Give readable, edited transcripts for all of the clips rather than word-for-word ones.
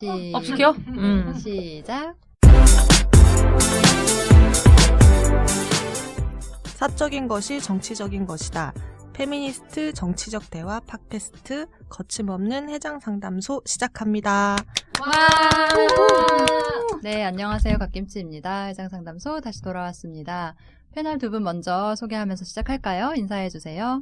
시켜? 시작. 사적인 것이 정치적인 것이다. 페미니스트 정치적 대화 팟캐스트 거침없는 해장상담소 시작합니다. 와! 네, 안녕하세요. 갓김치입니다. 해장상담소 다시 돌아왔습니다. 패널 두 분 먼저 소개하면서 시작할까요? 인사해주세요.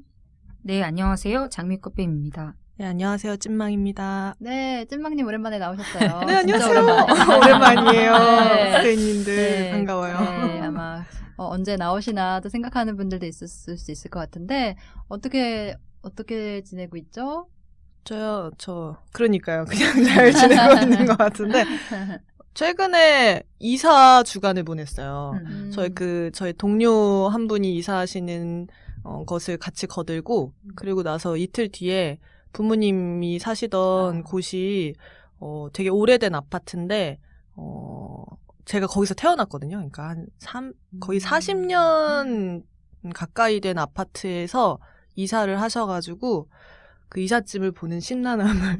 네, 안녕하세요. 장미꽃뱀입니다. 네, 안녕하세요. 찐망입니다. 네, 찐망님 오랜만에 나오셨어요. 네, 진짜 안녕하세요. 오랜만이에요. 네. 선생님들 네, 반가워요. 네, 아마 언제 나오시나 또 생각하는 분들도 있을 수 있을 것 같은데 어떻게 지내고 있죠? 그러니까요. 그냥 잘 지내고 있는 것 같은데 최근에 이사 주간을 보냈어요. 저희 동료 한 분이 이사하시는 것을 같이 거들고 그리고 나서 이틀 뒤에 부모님이 사시던 곳이 되게 오래된 아파트인데 제가 거기서 태어났거든요. 그러니까 거의 40년 가까이 된 아파트에서 이사를 하셔가지고 그 이삿짐을 보는 심란함을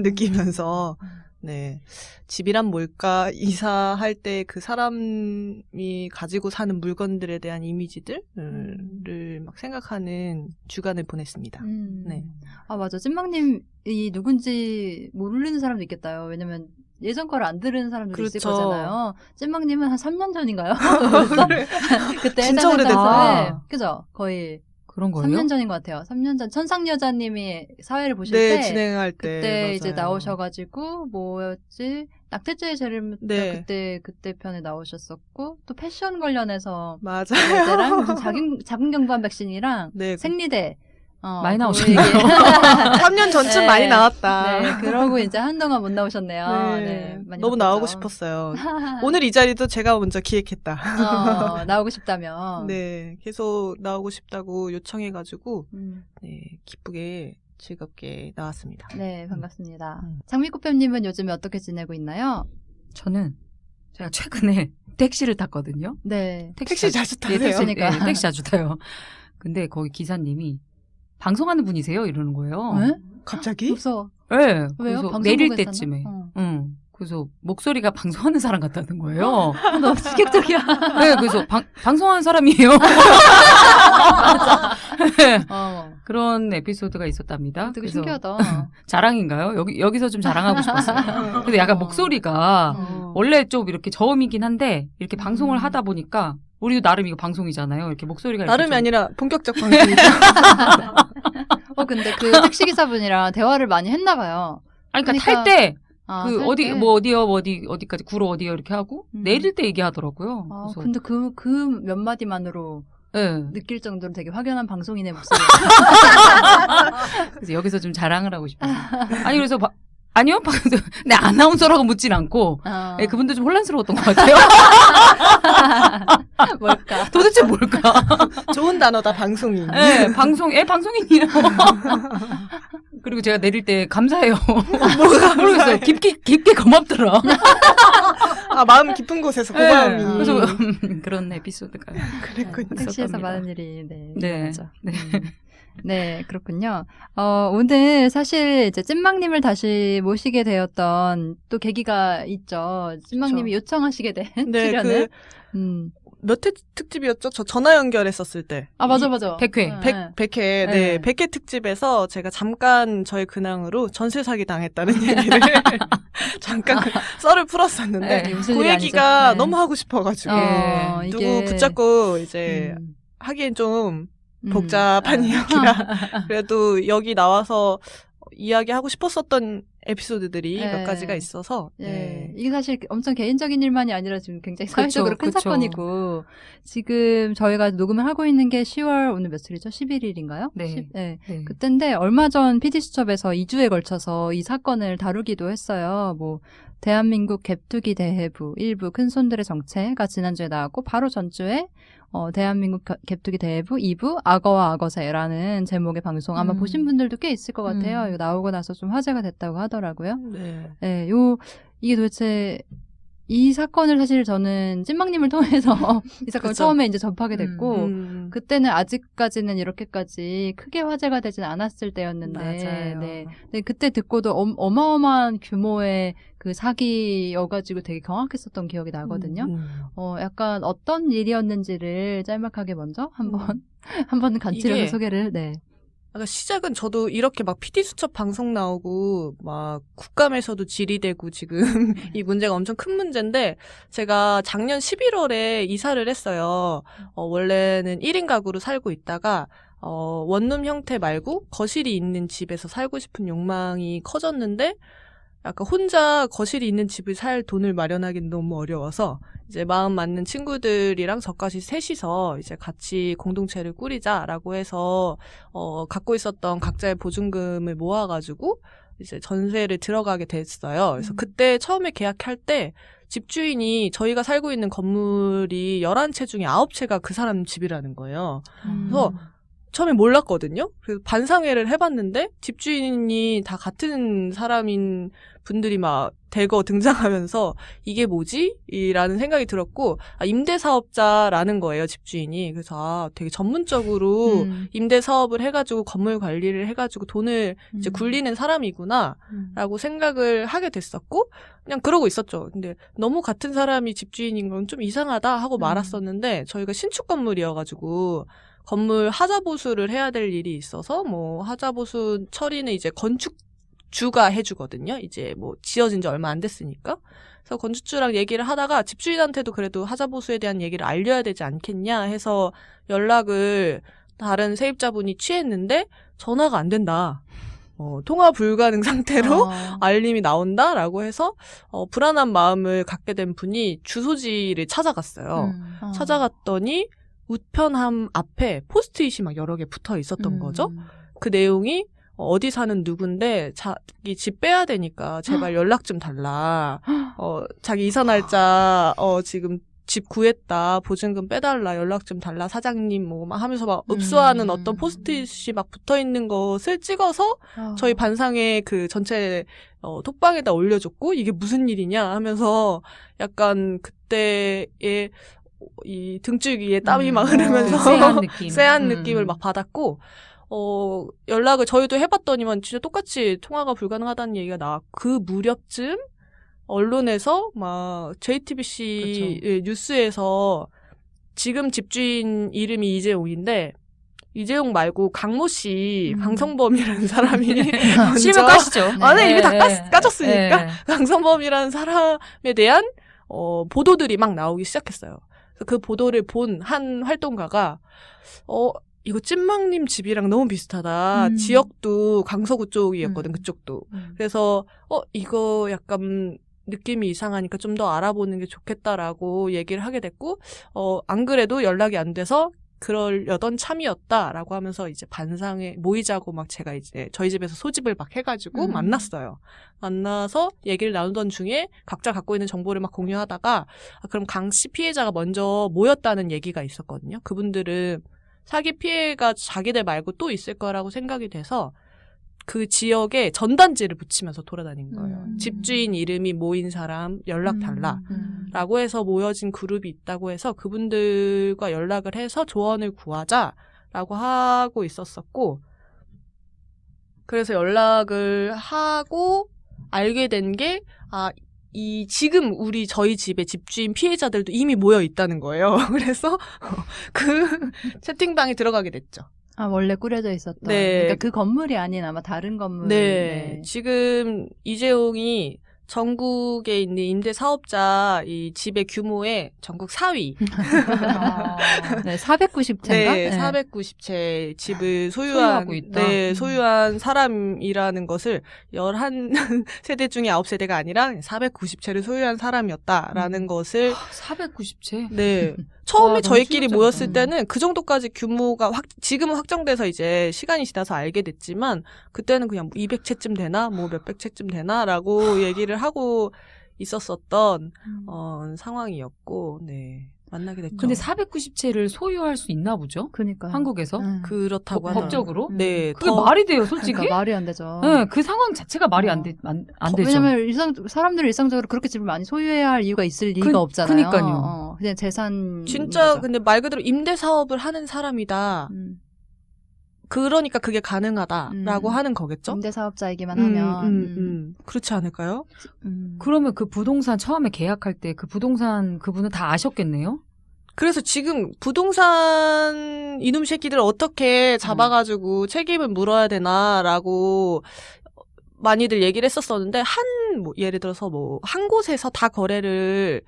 느끼면서 네, 집이란 뭘까? 이사할 때 그 사람이 가지고 사는 물건들에 대한 이미지들을 막 생각하는 주간을 보냈습니다. 네. 아, 맞아. 찐망님이 누군지 모르는 사람도 있겠다요. 왜냐면 예전 거를 안 들은 사람들도 있을 그렇죠. 거잖아요. 찐망님은 한 3년 전인가요? 그때 진짜 해장상담소에 오래됐다. 그죠? 거의 그런 거예요? 3년 전인 것 같아요. 3년 전 천상여자님이 사회를 보실 네, 때 진행할 때 그때 맞아요. 이제 나오셔가지고 뭐였지? 낙태죄의 재림 네. 그때 편에 나오셨었고 또 패션 관련해서 맞아요. 그때랑 무슨 자궁경부암 백신이랑 네. 생리대 많이 그 나오셨나요? 얘기. 3년 전쯤 네. 많이 나왔다. 네, 그러고 이제 한동안 못 나오셨네요. 네, 많이 너무 바빴죠. 나오고 싶었어요. 오늘 이 자리도 제가 먼저 기획했다. 나오고 싶다면. 네, 계속 나오고 싶다고 요청해가지고 음, 네, 기쁘게 즐겁게 나왔습니다. 네, 반갑습니다. 음. 장미꽃뱀님은 요즘에 어떻게 지내고 있나요? 저는 제가 최근에 택시를 탔거든요. 네. 택시 자주 타세요? 네, 그러니까. 택시 자주 타요. 근데 거기 기사님이 방송하는 분이세요? 이러는 거예요. 왜? 갑자기? 무서워. 네. 왜요? 그래서 방송 내릴 보고 있었나? 때쯤에. 어. 응. 그래서 목소리가 방송하는 사람 같다는 거예요. 너무 충격적이야. 네, 그래서 방송하는 사람이에요. 네, 그런 에피소드가 있었답니다. 되게 그래서 신기하다. 자랑인가요? 여기서 좀 자랑하고 싶었어요. 근데 약간 목소리가 원래 좀 이렇게 저음이긴 한데 이렇게 방송을 하다 보니까 우리도 나름 이거 방송이잖아요. 이렇게 목소리가 나름이 이렇게 아니라 본격적 방송이죠. 근데 그 택시기사분이랑 대화를 많이 했나 봐요. 아니, 그러니까 그러니까- 탈 때 탈 어디 때? 뭐 어디요 어디까지 구로 어디요 이렇게 하고 내릴 때 얘기하더라고요. 아, 그래서 근데 그 몇 마디만으로 네. 느낄 정도로 되게 확연한 방송인의 목소리. 그래서 여기서 좀 자랑을 하고 싶어요. 아니 그래서 아니요, 네 아나운서라고 묻진 않고 네, 그분도 좀 혼란스러웠던 것 같아요. 뭘까? 도대체 뭘까? 좋은 단어다, 방송인. 네, 방송인이에요. 그리고 제가 내릴 때 감사해요. 모르겠어요. 깊게 고맙더라. 아, 마음 깊은 곳에서 고마움이. 네, 그래서 그런 에피소드가 그랬군요. 택시에서 있었답니다. 많은 일이 네. 맞아. 네. 네, 그렇군요. 오늘 사실 이제 찐망님을 다시 모시게 되었던 또 계기가 있죠. 찐망님이 요청하시게 된 네, 출연을. 몇 회 특집이었죠? 저 전화 연결했었을 때. 아, 맞아. 100회. 100회, 네. 100회 특집에서 제가 잠깐 저의 근황으로 전세 사기 당했다는 얘기를 잠깐 썰을 풀었었는데 네, 무슨 그 일이 얘기가 아니죠. 네. 너무 하고 싶어가지고 누구 이게 붙잡고 이제 하기엔 좀 복잡한 이야기라 그래도 여기 나와서 이야기하고 싶었었던 에피소드들이 네. 몇 가지가 있어서 네. 이게 사실 엄청 개인적인 일만이 아니라 지금 굉장히 사회적으로 큰 그쵸. 사건이고 지금 저희가 녹음을 하고 있는 게 10월 오늘 며칠이죠? 11일인가요? 네. 네. 네. 그때인데 얼마 전 PD수첩에서 2주에 걸쳐서 이 사건을 다루기도 했어요. 뭐 대한민국 갭투기 대회부 일부 큰손들의 정체가 지난주에 나왔고 바로 전주에 대한민국 갭투기 대회부 2부 악어와 악어새라는 제목의 방송 아마 보신 분들도 꽤 있을 것 같아요. 이거 나오고 나서 좀 화제가 됐다고 하더라고요. 네. 네, 이게 도대체 이 사건을 사실 저는 찐망님을 통해서 이 사건을 그쵸. 처음에 이제 접하게 됐고 음. 그때는 아직까지는 이렇게까지 크게 화제가 되진 않았을 때였는데 맞아요. 네. 근데 그때 듣고도 어마어마한 규모의 그 사기여가지고 되게 경악했었던 기억이 나거든요. 음. 약간 어떤 일이었는지를 짤막하게 먼저 한번 간단하게 이게 소개를, 네. 그러니까 시작은 저도 이렇게 막 PD수첩 방송 나오고 막 국감에서도 질의되고 지금 이 문제가 엄청 큰 문제인데 제가 작년 11월에 이사를 했어요. 원래는 1인 가구로 살고 있다가 원룸 형태 말고 거실이 있는 집에서 살고 싶은 욕망이 커졌는데 약간 혼자 거실이 있는 집을 살 돈을 마련하기는 너무 어려워서 이제 마음 맞는 친구들이랑 저까지 셋이서 이제 같이 공동체를 꾸리자라고 해서 갖고 있었던 각자의 보증금을 모아가지고 이제 전세를 들어가게 됐어요. 그래서 그때 처음에 계약할 때 집주인이 저희가 살고 있는 건물이 11채 중에 9채가 그 사람 집이라는 거예요. 그래서 처음에 몰랐거든요. 그래서 반상회를 해봤는데 집주인이 다 같은 사람인 분들이 막 대거 등장하면서 이게 뭐지? 라는 생각이 들었고 임대사업자라는 거예요, 집주인이. 그래서 되게 전문적으로 임대사업을 해가지고 건물 관리를 해가지고 돈을 이제 굴리는 사람이구나 라고 생각을 하게 됐었고 그냥 그러고 있었죠. 근데 너무 같은 사람이 집주인인 건 좀 이상하다 하고 말았었는데 저희가 신축 건물이어가지고 건물 하자보수를 해야 될 일이 있어서 뭐 하자보수 처리는 이제 건축주가 해주거든요. 이제 뭐 지어진 지 얼마 안 됐으니까. 그래서 건축주랑 얘기를 하다가 집주인한테도 그래도 하자보수에 대한 얘기를 알려야 되지 않겠냐 해서 연락을 다른 세입자분이 취했는데 전화가 안 된다. 통화 불가능 상태로 알림이 나온다라고 해서 불안한 마음을 갖게 된 분이 주소지를 찾아갔어요. 찾아갔더니 우편함 앞에 포스트잇이 막 여러 개 붙어 있었던 거죠. 그 내용이 어디 사는 누군데 자기 집 빼야 되니까 제발 연락 좀 달라. 자기 이사 날짜 지금 집 구했다. 보증금 빼달라. 연락 좀 달라. 사장님 뭐 막 하면서 막 읍수하는 어떤 포스트잇이 막 붙어 있는 것을 찍어서 저희 반상회 그 전체 톡방에다 올려줬고 이게 무슨 일이냐 하면서 약간 그때의 이 등줄기에 땀이 막 흐르면서 쎄한 느낌을 막 받았고 연락을 저희도 해봤더니만 진짜 똑같이 통화가 불가능하다는 얘기가 나왔고 그 무렵쯤 언론에서 막 JTBC 그렇죠. 뉴스에서 지금 집주인 이름이 이재용인데 이재용 말고 강모 씨 강성범이라는 사람이 실명 까시죠. 네, 이미 다 까졌으니까 네. 강성범이라는 사람에 대한 보도들이 막 나오기 시작했어요. 그 보도를 본 한 활동가가 이거 찐망님 집이랑 너무 비슷하다. 지역도 강서구 쪽이었거든. 그쪽도. 그래서 이거 약간 느낌이 이상하니까 좀 더 알아보는 게 좋겠다라고 얘기를 하게 됐고 안 그래도 연락이 안 돼서 그러려던 참이었다라고 하면서 이제 반상회 모이자고 막 제가 이제 저희 집에서 소집을 막 해가지고 만났어요. 만나서 얘기를 나누던 중에 각자 갖고 있는 정보를 막 공유하다가 그럼 강 씨 피해자가 먼저 모였다는 얘기가 있었거든요. 그분들은 사기 피해가 자기들 말고 또 있을 거라고 생각이 돼서 그 지역에 전단지를 붙이면서 돌아다닌 거예요. 집주인 이름이 모인 사람 연락 달라라고 해서 모여진 그룹이 있다고 해서 그분들과 연락을 해서 조언을 구하자라고 하고 있었었고 그래서 연락을 하고 알게 된 게 지금 저희 집에 집주인 피해자들도 이미 모여 있다는 거예요. 그래서 그 채팅방에 들어가게 됐죠. 원래 꾸려져 있었던. 네. 그러니까 그 건물이 아닌 아마 다른 건물. 네. 지금 이재용이 전국에 있는 임대사업자 이 집의 규모의 전국 4위. 네, 490채인가? 네, 490채 집을 소유하고 있다. 네, 소유한 사람이라는 것을 11세대 중에 9세대가 아니라 490채를 소유한 사람이었다라는 것을 490채? 네. 처음에 저희끼리 모였을 때는 그 정도까지 규모가 지금은 확정돼서 이제 시간이 지나서 알게 됐지만 그때는 그냥 200채쯤 되나 뭐 몇백 채쯤 되나라고 얘기를 하고 있었었던 상황이었고 네. 만나게 됐죠. 근데 490채를 소유할 수 있나 보죠? 그러니까 한국에서? 그렇다고 하더라고요. 법적으로? 네. 그게 말이 돼요, 솔직히? 그러니까 말이 안 되죠. 네, 그 상황 자체가 말이 안 되죠. 왜냐면 사람들이 일상적으로 그렇게 집을 많이 소유해야 할 이유가 있을 리가 없잖아요. 그러니까요. 그냥 재산. 진짜 거죠. 근데 말 그대로 임대 사업을 하는 사람이다. 그러니까 그게 가능하다라고 하는 거겠죠? 임대사업자이기만 하면. 그렇지 않을까요? 그러면 그 부동산 처음에 계약할 때 그 부동산 그분은 다 아셨겠네요? 그래서 지금 부동산 이놈 새끼들 어떻게 잡아가지고 책임을 물어야 되나라고 많이들 얘기를 했었었는데 뭐 예를 들어서 뭐 한 곳에서 다 거래를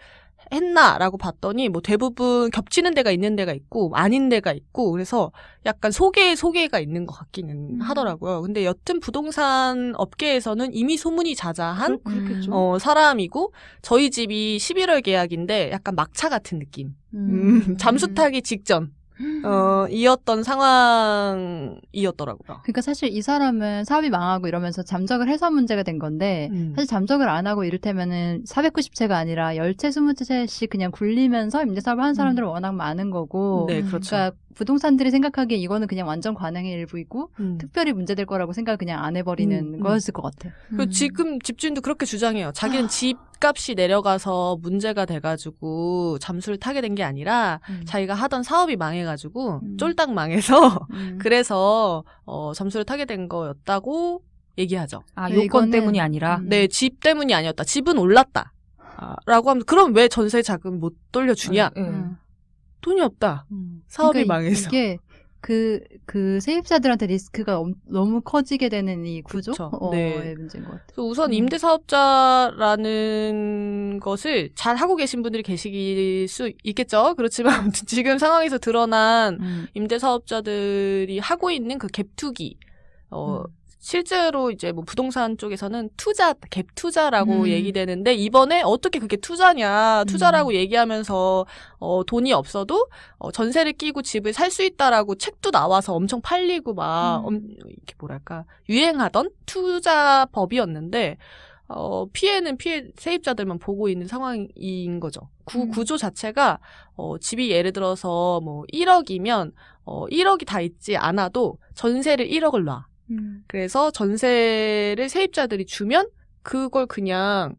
했나라고 봤더니 뭐 대부분 겹치는 데가 있는 데가 있고 아닌 데가 있고 그래서 약간 소개가 있는 것 같기는 하더라고요. 근데 여튼 부동산 업계에서는 이미 소문이 자자한 그렇겠죠. 사람이고 저희 집이 11월 계약인데 약간 막차 같은 느낌. 잠수 타기 직전 이었던 상황이었더라고요. 그러니까 사실 이 사람은 사업이 망하고 이러면서 잠적을 해서 문제가 된 건데 사실 잠적을 안 하고 이를테면은 490채가 아니라 10채, 20채씩 그냥 굴리면서 임대사업을 하는 사람들은 워낙 많은 거고 네, 그렇죠. 그러니까 부동산들이 생각하기에 이거는 그냥 완전 관행의 일부이고 특별히 문제될 거라고 생각을 그냥 안 해버리는 거였을 것 같아. 그리고 지금 집주인도 그렇게 주장해요. 자기는 집값이 내려가서 문제가 돼가지고 잠수를 타게 된 게 아니라 자기가 하던 사업이 망해가지고 쫄딱 망해서 그래서 잠수를 타게 된 거였다고 얘기하죠. 아, 네, 요건 이거는- 때문이 아니라? 네, 집 때문이 아니었다. 집은 올랐다. 라고 하면 그럼 왜 전세 자금 못 돌려주냐? 예. 돈이 없다. 사업이 그러니까 망해서. 이게 그 세입자들한테 리스크가 너무 커지게 되는 이 구조? 그쵸. 네. 의 문제인 것 같아요. 그래서 우선 임대사업자라는 것을 잘 하고 계신 분들이 계실 수 있겠죠. 그렇지만 아무튼 지금 상황에서 드러난 임대사업자들이 하고 있는 그 갭투기, 실제로 이제 뭐 부동산 쪽에서는 갭 투자라고 얘기되는데 이번에 어떻게 그게 투자라고 얘기하면서 이렇게 없어도 전세를 끼고 집을 살 수 있다라고 책도 나와서 엄청 팔리고 막 이렇게 뭐랄까 유행하던 투자법이었는데 피해는 세입자들만 보고 있는 상황인 거죠. 구조 자체가 집이 예를 들어서 뭐 1억이면 1억이 다 있지 않아도 전세를 1억을 놔. 그래서 전세를 세입자들이 주면 그걸 그냥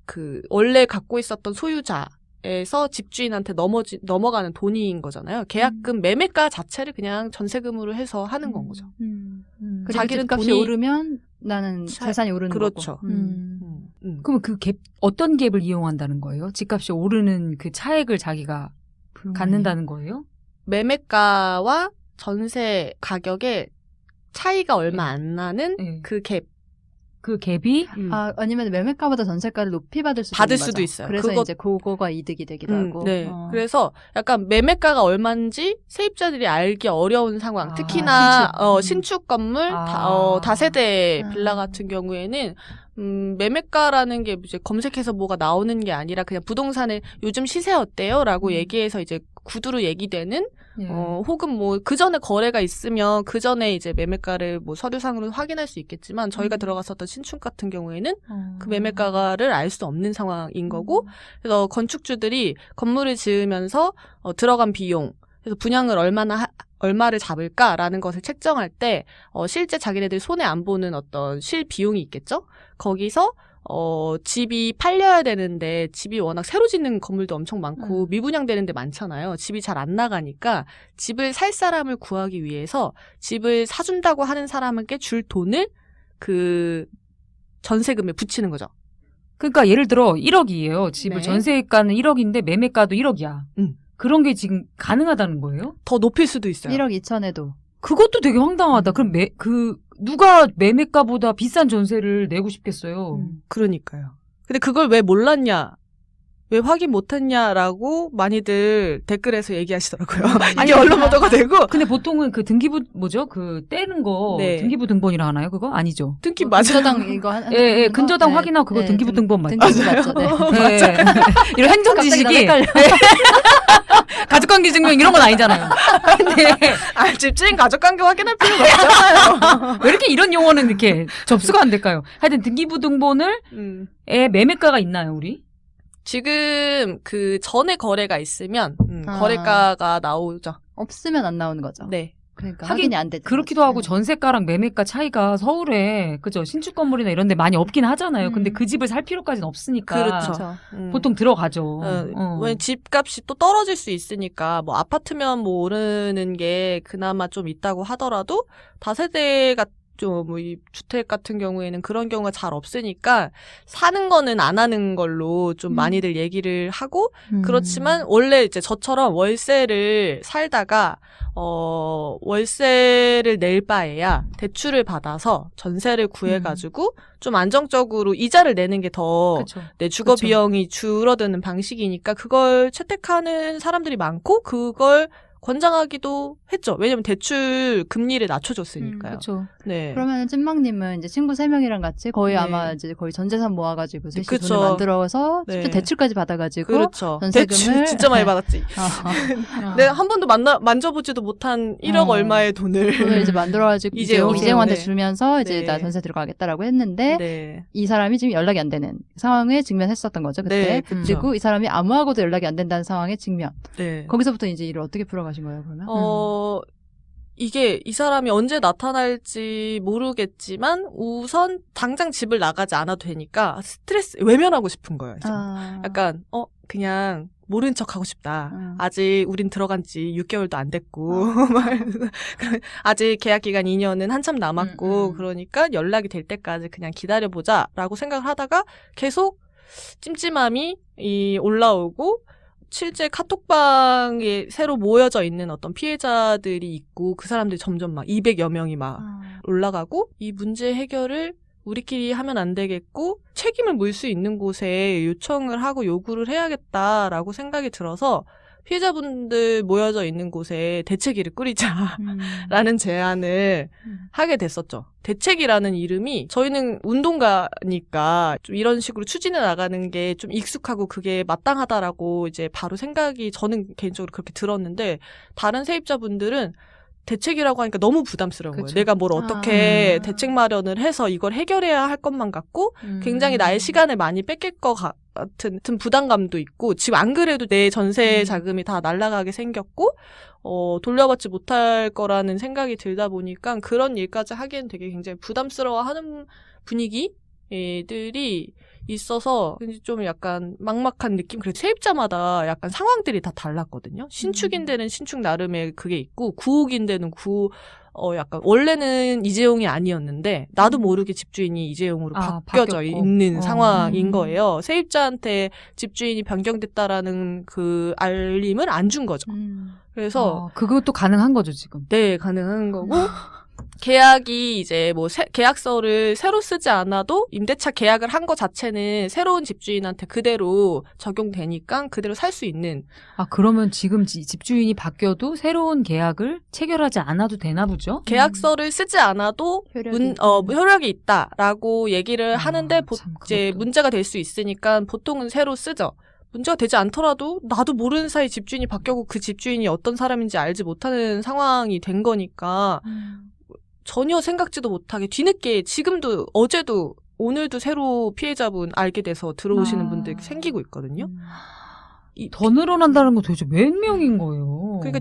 그 원래 갖고 있었던 소유자에서 집주인한테 넘어가는 돈인 거잖아요. 계약금 매매가 자체를 그냥 전세금으로 해서 하는 건 거죠. 그리고 자기는 집값이 돈이- 오르면 나는 재산이 오르는 그렇죠. 거고. 그러면 그 갭, 어떤 갭을 이용한다는 거예요? 집값이 오르는 그 차액을 자기가 갖는다는 거예요? 매매가와 전세 가격의 차이가 얼마 안 나는 네. 그 갭. 그 갭이 아니면 매매가보다 전세가를 높이 받을 수도 받을 있는 수도 거죠. 있어요. 그래서 그거- 이제 그거가 이득이 되기도 하고. 네. 그래서 약간 매매가가 얼마인지 세입자들이 알기 어려운 상황. 아, 특히나 신축. 신축 건물 아. 다세대 아. 빌라 같은 경우에는 매매가라는 게 이제 검색해서 뭐가 나오는 게 아니라 그냥 부동산의 요즘 시세 어때요?라고 얘기해서 이제 구두로 얘기되는 예. 혹은 뭐 그 전에 거래가 있으면 그 전에 이제 매매가를 뭐 서류상으로 확인할 수 있겠지만 저희가 들어갔었던 신축 같은 경우에는 그 매매가를 알 수 없는 상황인 거고 그래서 건축주들이 건물을 지으면서 들어간 비용 그래서 분양을 얼마를 잡을까라는 것을 책정할 때 실제 자기네들이 손에 안 보는 어떤 실 비용이 있겠죠. 거기서 집이 팔려야 되는데 집이 워낙 새로 짓는 건물도 엄청 많고 미분양되는 데 많잖아요. 집이 잘 안 나가니까 집을 살 사람을 구하기 위해서 집을 사준다고 하는 사람에게 줄 돈을 그 전세금에 붙이는 거죠. 그러니까 예를 들어 1억이에요. 집을 네. 전세가는 1억인데 매매가도 1억이야. 그런 게 지금 가능하다는 거예요? 더 높일 수도 있어요. 1억 2천에도. 그것도 되게 황당하다. 그럼 누가 매매가보다 비싼 전세를 내고 싶겠어요? 그러니까요. 근데 그걸 왜 몰랐냐? 왜 확인 못했냐라고 많이들 댓글에서 얘기하시더라고요. 아니, 이게 언론 보도가 되고 근데 보통은 그 등기부 떼는 거 네. 등기부 등본이라 하나요? 그거 아니죠? 등기 맞아요. 근저당 이거 한 예, 거? 근저당 네. 확인하고 그거 네, 등기부 등본 맞죠? 등기부 맞죠. 네. 네. 이런 행정 갑자기 나도 지식이 헷갈려. 가족관계 증명 이런 건 아니잖아요. 근데 집주인 가족관계 확인할 필요가 없잖아요. 왜 이렇게 이런 용어는 이렇게 접수가 안 될까요? 하여튼 등기부 등본을 매매가가 있나요, 우리? 지금 그 전에 거래가 있으면 아. 거래가가 나오죠. 없으면 안 나오는 거죠. 네. 그러니까 하긴 확인이 안 됐죠. 그렇기도 하고 전세가랑 매매가 차이가 서울에 그죠 신축 건물이나 이런 데 많이 없긴 하잖아요. 근데 그 집을 살 필요까지는 없으니까 그렇죠. 보통 들어가죠. 왜 집값이 또 떨어질 수 있으니까 뭐 아파트면 뭐 오르는 게 그나마 좀 있다고 하더라도 다세대가 좀 뭐 이 주택 같은 경우에는 그런 경우가 잘 없으니까 사는 거는 안 하는 걸로 좀 많이들 얘기를 하고 그렇지만 원래 이제 저처럼 월세를 살다가 월세를 낼 바에야 대출을 받아서 전세를 구해가지고 좀 안정적으로 이자를 내는 게 더 그렇죠. 내 주거 그쵸. 비용이 줄어드는 방식이니까 그걸 채택하는 사람들이 많고 그걸 권장하기도 했죠. 왜냐면 대출 금리를 낮춰줬으니까요. 그렇죠. 네. 그러면 찐망님은 이제 친구 3명이랑 같이 거의 네. 아마 이제 거의 전 재산 모아가지고 셋이 그쵸. 돈을 만들어서 네. 심지어 대출까지 받아가지고 그렇죠. 전세금을 대출 진짜 많이 받았지. 내가 한 번도 만져보지도 못한 1억 얼마의 돈을 돈을 이제 만들어가지고 이재용한테 이재용한테 주면서 이제 네. 나 전세 들어가겠다라고 했는데 네. 이 사람이 지금 연락이 안 되는 상황에 직면했었던 거죠 그때. 네, 그쵸. 그리고 이 사람이 아무하고도 연락이 안 된다는 상황에 직면. 네. 거기서부터 이제 일을 어떻게 풀어가신 거예요 그러면? 이게 이 사람이 언제 나타날지 모르겠지만 우선 당장 집을 나가지 않아도 되니까 스트레스 외면하고 싶은 거예요. 이제. 약간 그냥 모른 척 하고 싶다. 아직 우린 들어간 지 6개월도 안 됐고 아직 계약 기간 2년은 한참 남았고 그러니까 연락이 될 때까지 그냥 기다려보자라고 생각을 하다가 계속 찜찜함이 올라오고 실제 카톡방에 새로 모여져 있는 어떤 피해자들이 있고 그 사람들이 점점 막 200여 명이 막 올라가고 이 문제 해결을 우리끼리 하면 안 되겠고 책임을 물 수 있는 곳에 요청을 하고 요구를 해야겠다라고 생각이 들어서 피해자분들 모여져 있는 곳에 대책위를 꾸리자라는 제안을 하게 됐었죠. 대책이라는 이름이 저희는 운동가니까 좀 이런 식으로 추진해 나가는 게 좀 익숙하고 그게 마땅하다라고 이제 바로 생각이 저는 개인적으로 그렇게 들었는데 다른 세입자분들은 대책이라고 하니까 너무 부담스러운 거예요. 내가 뭘 어떻게 대책 마련을 해서 이걸 해결해야 할 것만 같고 굉장히 나의 시간을 많이 뺏길 것 같은 부담감도 있고 지금 안 그래도 내 전세 자금이 다 날아가게 생겼고 돌려받지 못할 거라는 생각이 들다 보니까 그런 일까지 하기엔 되게 굉장히 부담스러워하는 분위기들이 있어서 좀 약간 막막한 느낌. 그래서 세입자마다 약간 상황들이 다 달랐거든요. 신축인 데는 신축 나름의 그게 있고 구옥인 데는 약간 원래는 이재용이 아니었는데 나도 모르게 집주인이 이재용으로 바뀌어져 있는 상황인 거예요. 세입자한테 집주인이 변경됐다라는 그 알림을 안 준 거죠. 그래서 그것도 가능한 거죠 지금. 네, 가능한 거고 계약이 이제 뭐 계약서를 새로 쓰지 않아도 임대차 계약을 한 거 자체는 새로운 집주인한테 그대로 적용되니까 그대로 살 수 있는. 그러면 지금 집주인이 바뀌어도 새로운 계약을 체결하지 않아도 되나 보죠? 계약서를 쓰지 않아도 효력이 있다라고 얘기를 하는데 이제 문제가 될 수 있으니까 보통은 새로 쓰죠. 문제가 되지 않더라도 나도 모르는 사이 집주인이 바뀌고 그 집주인이 어떤 사람인지 알지 못하는 상황이 된 거니까 전혀 생각지도 못하게 뒤늦게 지금도 어제도 오늘도 새로 피해자분 알게 돼서 들어오시는 분들이 생기고 있거든요. 더 늘어난다는 건 도대체 몇 명인 거예요? 그러니까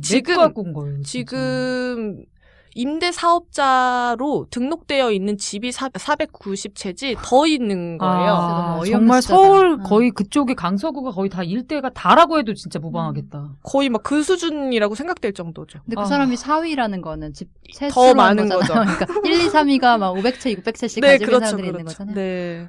지금 임대 사업자로 등록되어 있는 집이 490채지 더 있는 거예요. 정말 서울 거의 그쪽에 강서구가 거의 다 일대가 다라고 해도 진짜 무방하겠다. 거의 막 그 수준이라고 생각될 정도죠. 근데 그 사람이 4위라는 거는 집 더 많은 거죠. 그러니까 1, 2, 3위가 막 500채, 600채씩 가지고 있는 사람들이 있는 거잖아요. 네.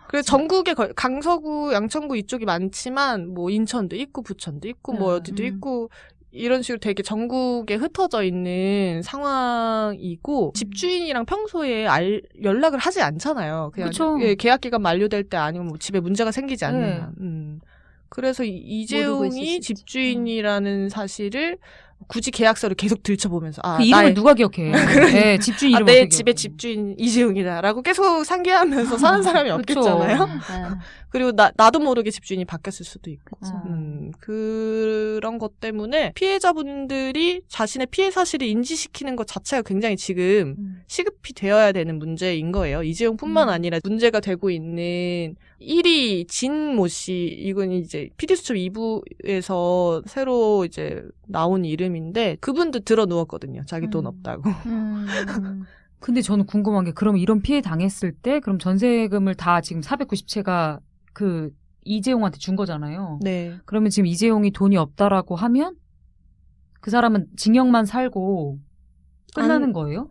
그래서 전국에 강서구, 양천구 이쪽이 많지만 뭐 인천도 있고 부천도 있고 뭐 어디도 있고 이런 식으로 되게 전국에 흩어져 있는 상황이고 집주인이랑 평소에 연락을 하지 않잖아요. 그냥 계약 기간 만료될 때 아니면 뭐 집에 문제가 생기지 않는 한. 그래서 이재용이 집주인이라는 사실을 굳이 계약서를 계속 들춰보면서 그 이름을 누가 기억해? 네, 집주인 이름을 내 집의 집주인 이재용이다라고 계속 상기하면서 사는 사람이 없겠잖아요. 그리고 나도 모르게 집주인이 바뀌었을 수도 있고 그런 것 때문에 피해자분들이 자신의 피해 사실을 인지시키는 것 자체가 굉장히 지금 시급히 되어야 되는 문제인 거예요. 이재용뿐만 아니라 문제가 되고 있는 1위 진모 씨 이건 이제 PD수첩 2부에서 새로 이제 나온 이름인데 그분도 들어 누웠거든요. 자기 돈 없다고. 근데 저는 궁금한 게 그럼 이런 피해 당했을 때 그럼 전세금을 다 지금 490채가 그 이재용한테 준 거잖아요. 네. 그러면 지금 이재용이 돈이 없다라고 하면 그 사람은 징역만 살고 끝나는 거예요?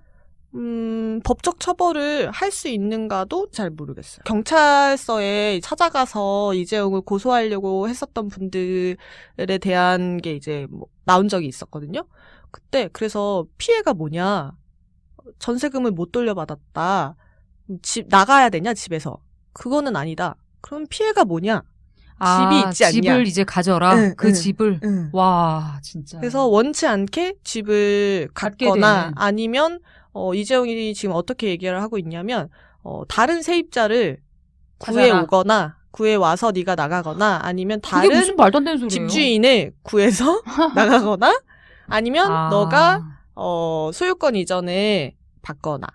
법적 처벌을 할 수 있는가도 잘 모르겠어요. 경찰서에 찾아가서 이재용을 고소하려고 했었던 분들에 대한 게 이제 뭐 나온 적이 있었거든요. 그때 그래서 피해가 뭐냐? 전세금을 못 돌려받았다. 집 나가야 되냐 집에서? 그거는 아니다. 그럼 피해가 뭐냐? 집이 있지 않냐? 집을 이제 가져라. 응, 그 응, 집을. 응. 와, 진짜. 그래서 원치 않게 집을 갖게 갖거나 되는. 아니면 이재용이 지금 어떻게 얘기를 하고 있냐면 다른 세입자를 구해 찾아라. 오거나 구해 와서 네가 나가거나 아니면 그게 다른 무슨 말도 안 되는 소리예요. 집주인을 구해서 나가거나 아니면 너가 아. 소유권 이전을 받거나.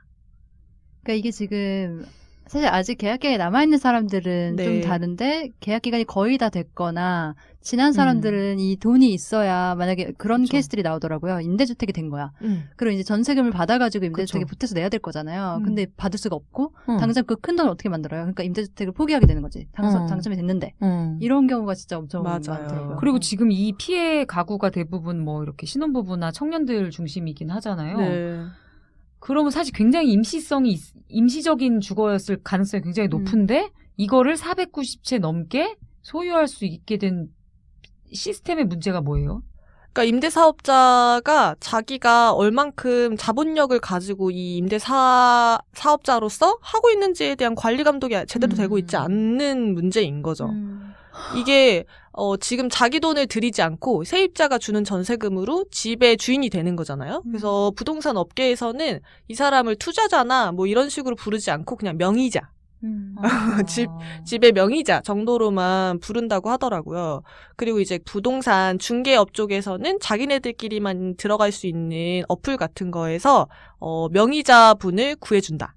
그러니까 이게 지금 사실 아직 계약 기간이 남아있는 사람들은 네. 좀 다른데 계약 기간이 거의 다 됐거나 지난 사람들은 이 돈이 있어야 만약에 그런 그쵸. 케이스들이 나오더라고요. 임대주택이 된 거야. 그리고 이제 전세금을 받아가지고 임대주택에 그쵸. 보태서 내야 될 거잖아요. 근데 받을 수가 없고 응. 당장 그 큰 돈을 어떻게 만들어요? 그러니까 임대주택을 포기하게 되는 거지. 당첨이 됐는데. 응. 이런 경우가 진짜 엄청 맞아요. 많더라고요. 그리고 지금 이 피해 가구가 대부분 뭐 이렇게 신혼부부나 청년들 중심이긴 하잖아요. 네. 그러면 사실 굉장히 임시적인 주거였을 가능성이 굉장히 높은데 이거를 490채 넘게 소유할 수 있게 된 시스템의 문제가 뭐예요? 그러니까 임대사업자가 자기가 얼만큼 자본력을 가지고 이 임대사업자로서 하고 있는지에 대한 관리 감독이 제대로 되고 있지 않는 문제인 거죠. 이게 지금 자기 돈을 들이지 않고 세입자가 주는 전세금으로 집의 주인이 되는 거잖아요. 그래서 부동산 업계에서는 이 사람을 투자자나 뭐 이런 식으로 부르지 않고 그냥 명의자, 집의 명의자 정도로만 부른다고 하더라고요. 그리고 이제 부동산 중개업 쪽에서는 자기네들끼리만 들어갈 수 있는 어플 같은 거에서 명의자 분을 구해준다.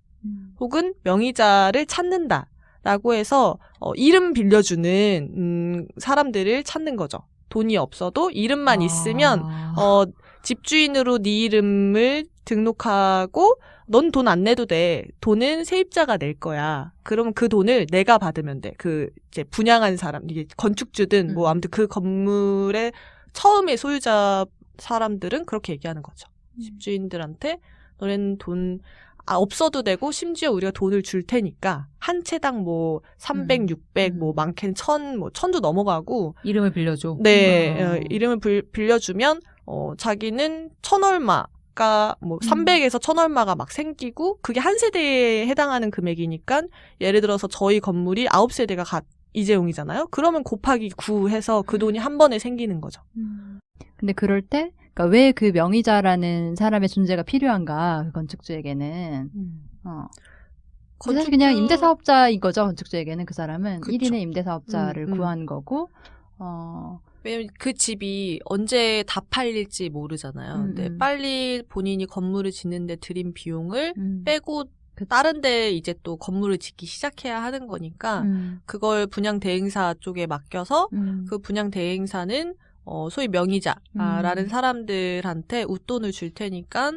혹은 명의자를 찾는다. 라고 해서 이름 빌려주는 사람들을 찾는 거죠. 돈이 없어도 이름만 있으면 집주인으로 네 이름을 등록하고 넌 돈 안 내도 돼. 돈은 세입자가 낼 거야. 그러면 그 돈을 내가 받으면 돼. 그 이제 분양한 사람, 이게 건축주든 뭐 아무튼 그 건물의 처음에 소유자 사람들은 그렇게 얘기하는 거죠. 집주인들한테 너네는 돈 없어도 되고 심지어 우리가 돈을 줄 테니까 한 채당 뭐 300, 600, 뭐 많게는 1000, 뭐 1000도 넘어가고 이름을 빌려줘. 네, 이름을 빌려주면 자기는 1000 얼마가 뭐 300에서 1000 얼마가 막 생기고 그게 한 세대에 해당하는 금액이니까 예를 들어서 저희 건물이 9세대가 이재용이잖아요. 그러면 곱하기 9 해서 그 돈이 한 번에 생기는 거죠. 근데 그럴 때 그러니까 왜 그 명의자라는 사람의 존재가 필요한가 그 건축주에게는 사실 그냥 임대사업자인 거죠. 건축주에게는 그 사람은 그쵸. 1인의 임대사업자를 구한 거고 왜냐면 그 집이 언제 다 팔릴지 모르잖아요. 근데 빨리 본인이 건물을 짓는데 들인 비용을 빼고 다른 데 이제 또 건물을 짓기 시작해야 하는 거니까 그걸 분양 대행사 쪽에 맡겨서 그 분양 대행사는 소위 명의자라는 사람들한테 웃돈을 줄 테니까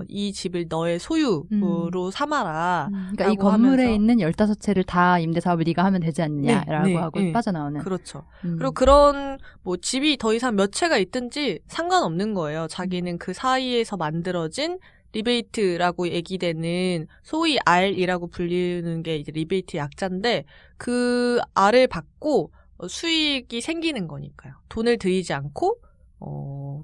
이 집을 너의 소유로 삼아라. 그러니까 이 건물에 있는 15채를 다 임대사업을 네가 하면 되지 않느냐라고 하고 빠져나오는. 그렇죠. 그리고 그런 뭐 집이 더 이상 몇 채가 있든지 상관없는 거예요. 자기는 그 사이에서 만들어진 리베이트라고 얘기되는 소위 R이라고 불리는 게 이제 리베이트 약자인데 그 R을 받고 수익이 생기는 거니까요. 돈을 들이지 않고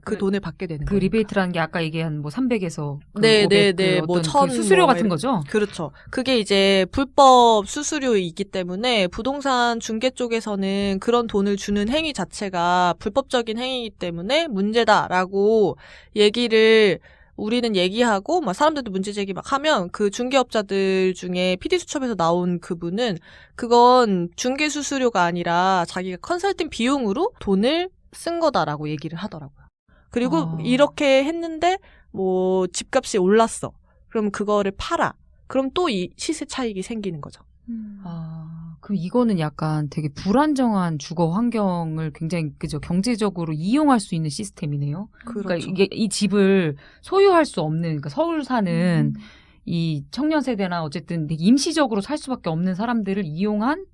그 돈을 받게 되는 거예요. 그 리베이트라는 게 아까 얘기한 뭐 300에서 네, 그 뭐 어떤 1000 그 수수료 뭐 같은 거죠? 그렇죠. 그게 이제 불법 수수료이기 때문에 부동산 중개 쪽에서는 그런 돈을 주는 행위 자체가 불법적인 행위이기 때문에 문제다라고 얘기를 우리는 얘기하고 막 사람들도 문제 제기 막 하면 그 중개업자들 중에 PD수첩에서 나온 그분은 그건 중개 수수료가 아니라 자기가 컨설팅 비용으로 돈을 쓴 거다라고 얘기를 하더라고요. 그리고 이렇게 했는데 뭐 집값이 올랐어. 그럼 그거를 팔아. 그럼 또 이 시세 차익이 생기는 거죠. 그럼 이거는 약간 되게 불안정한 주거 환경을 굉장히 그죠 경제적으로 이용할 수 있는 시스템이네요. 그렇죠. 그러니까 이게 이 집을 소유할 수 없는 그러니까 서울 사는 이 청년 세대나 어쨌든 되게 임시적으로 살 수밖에 없는 사람들을 이용한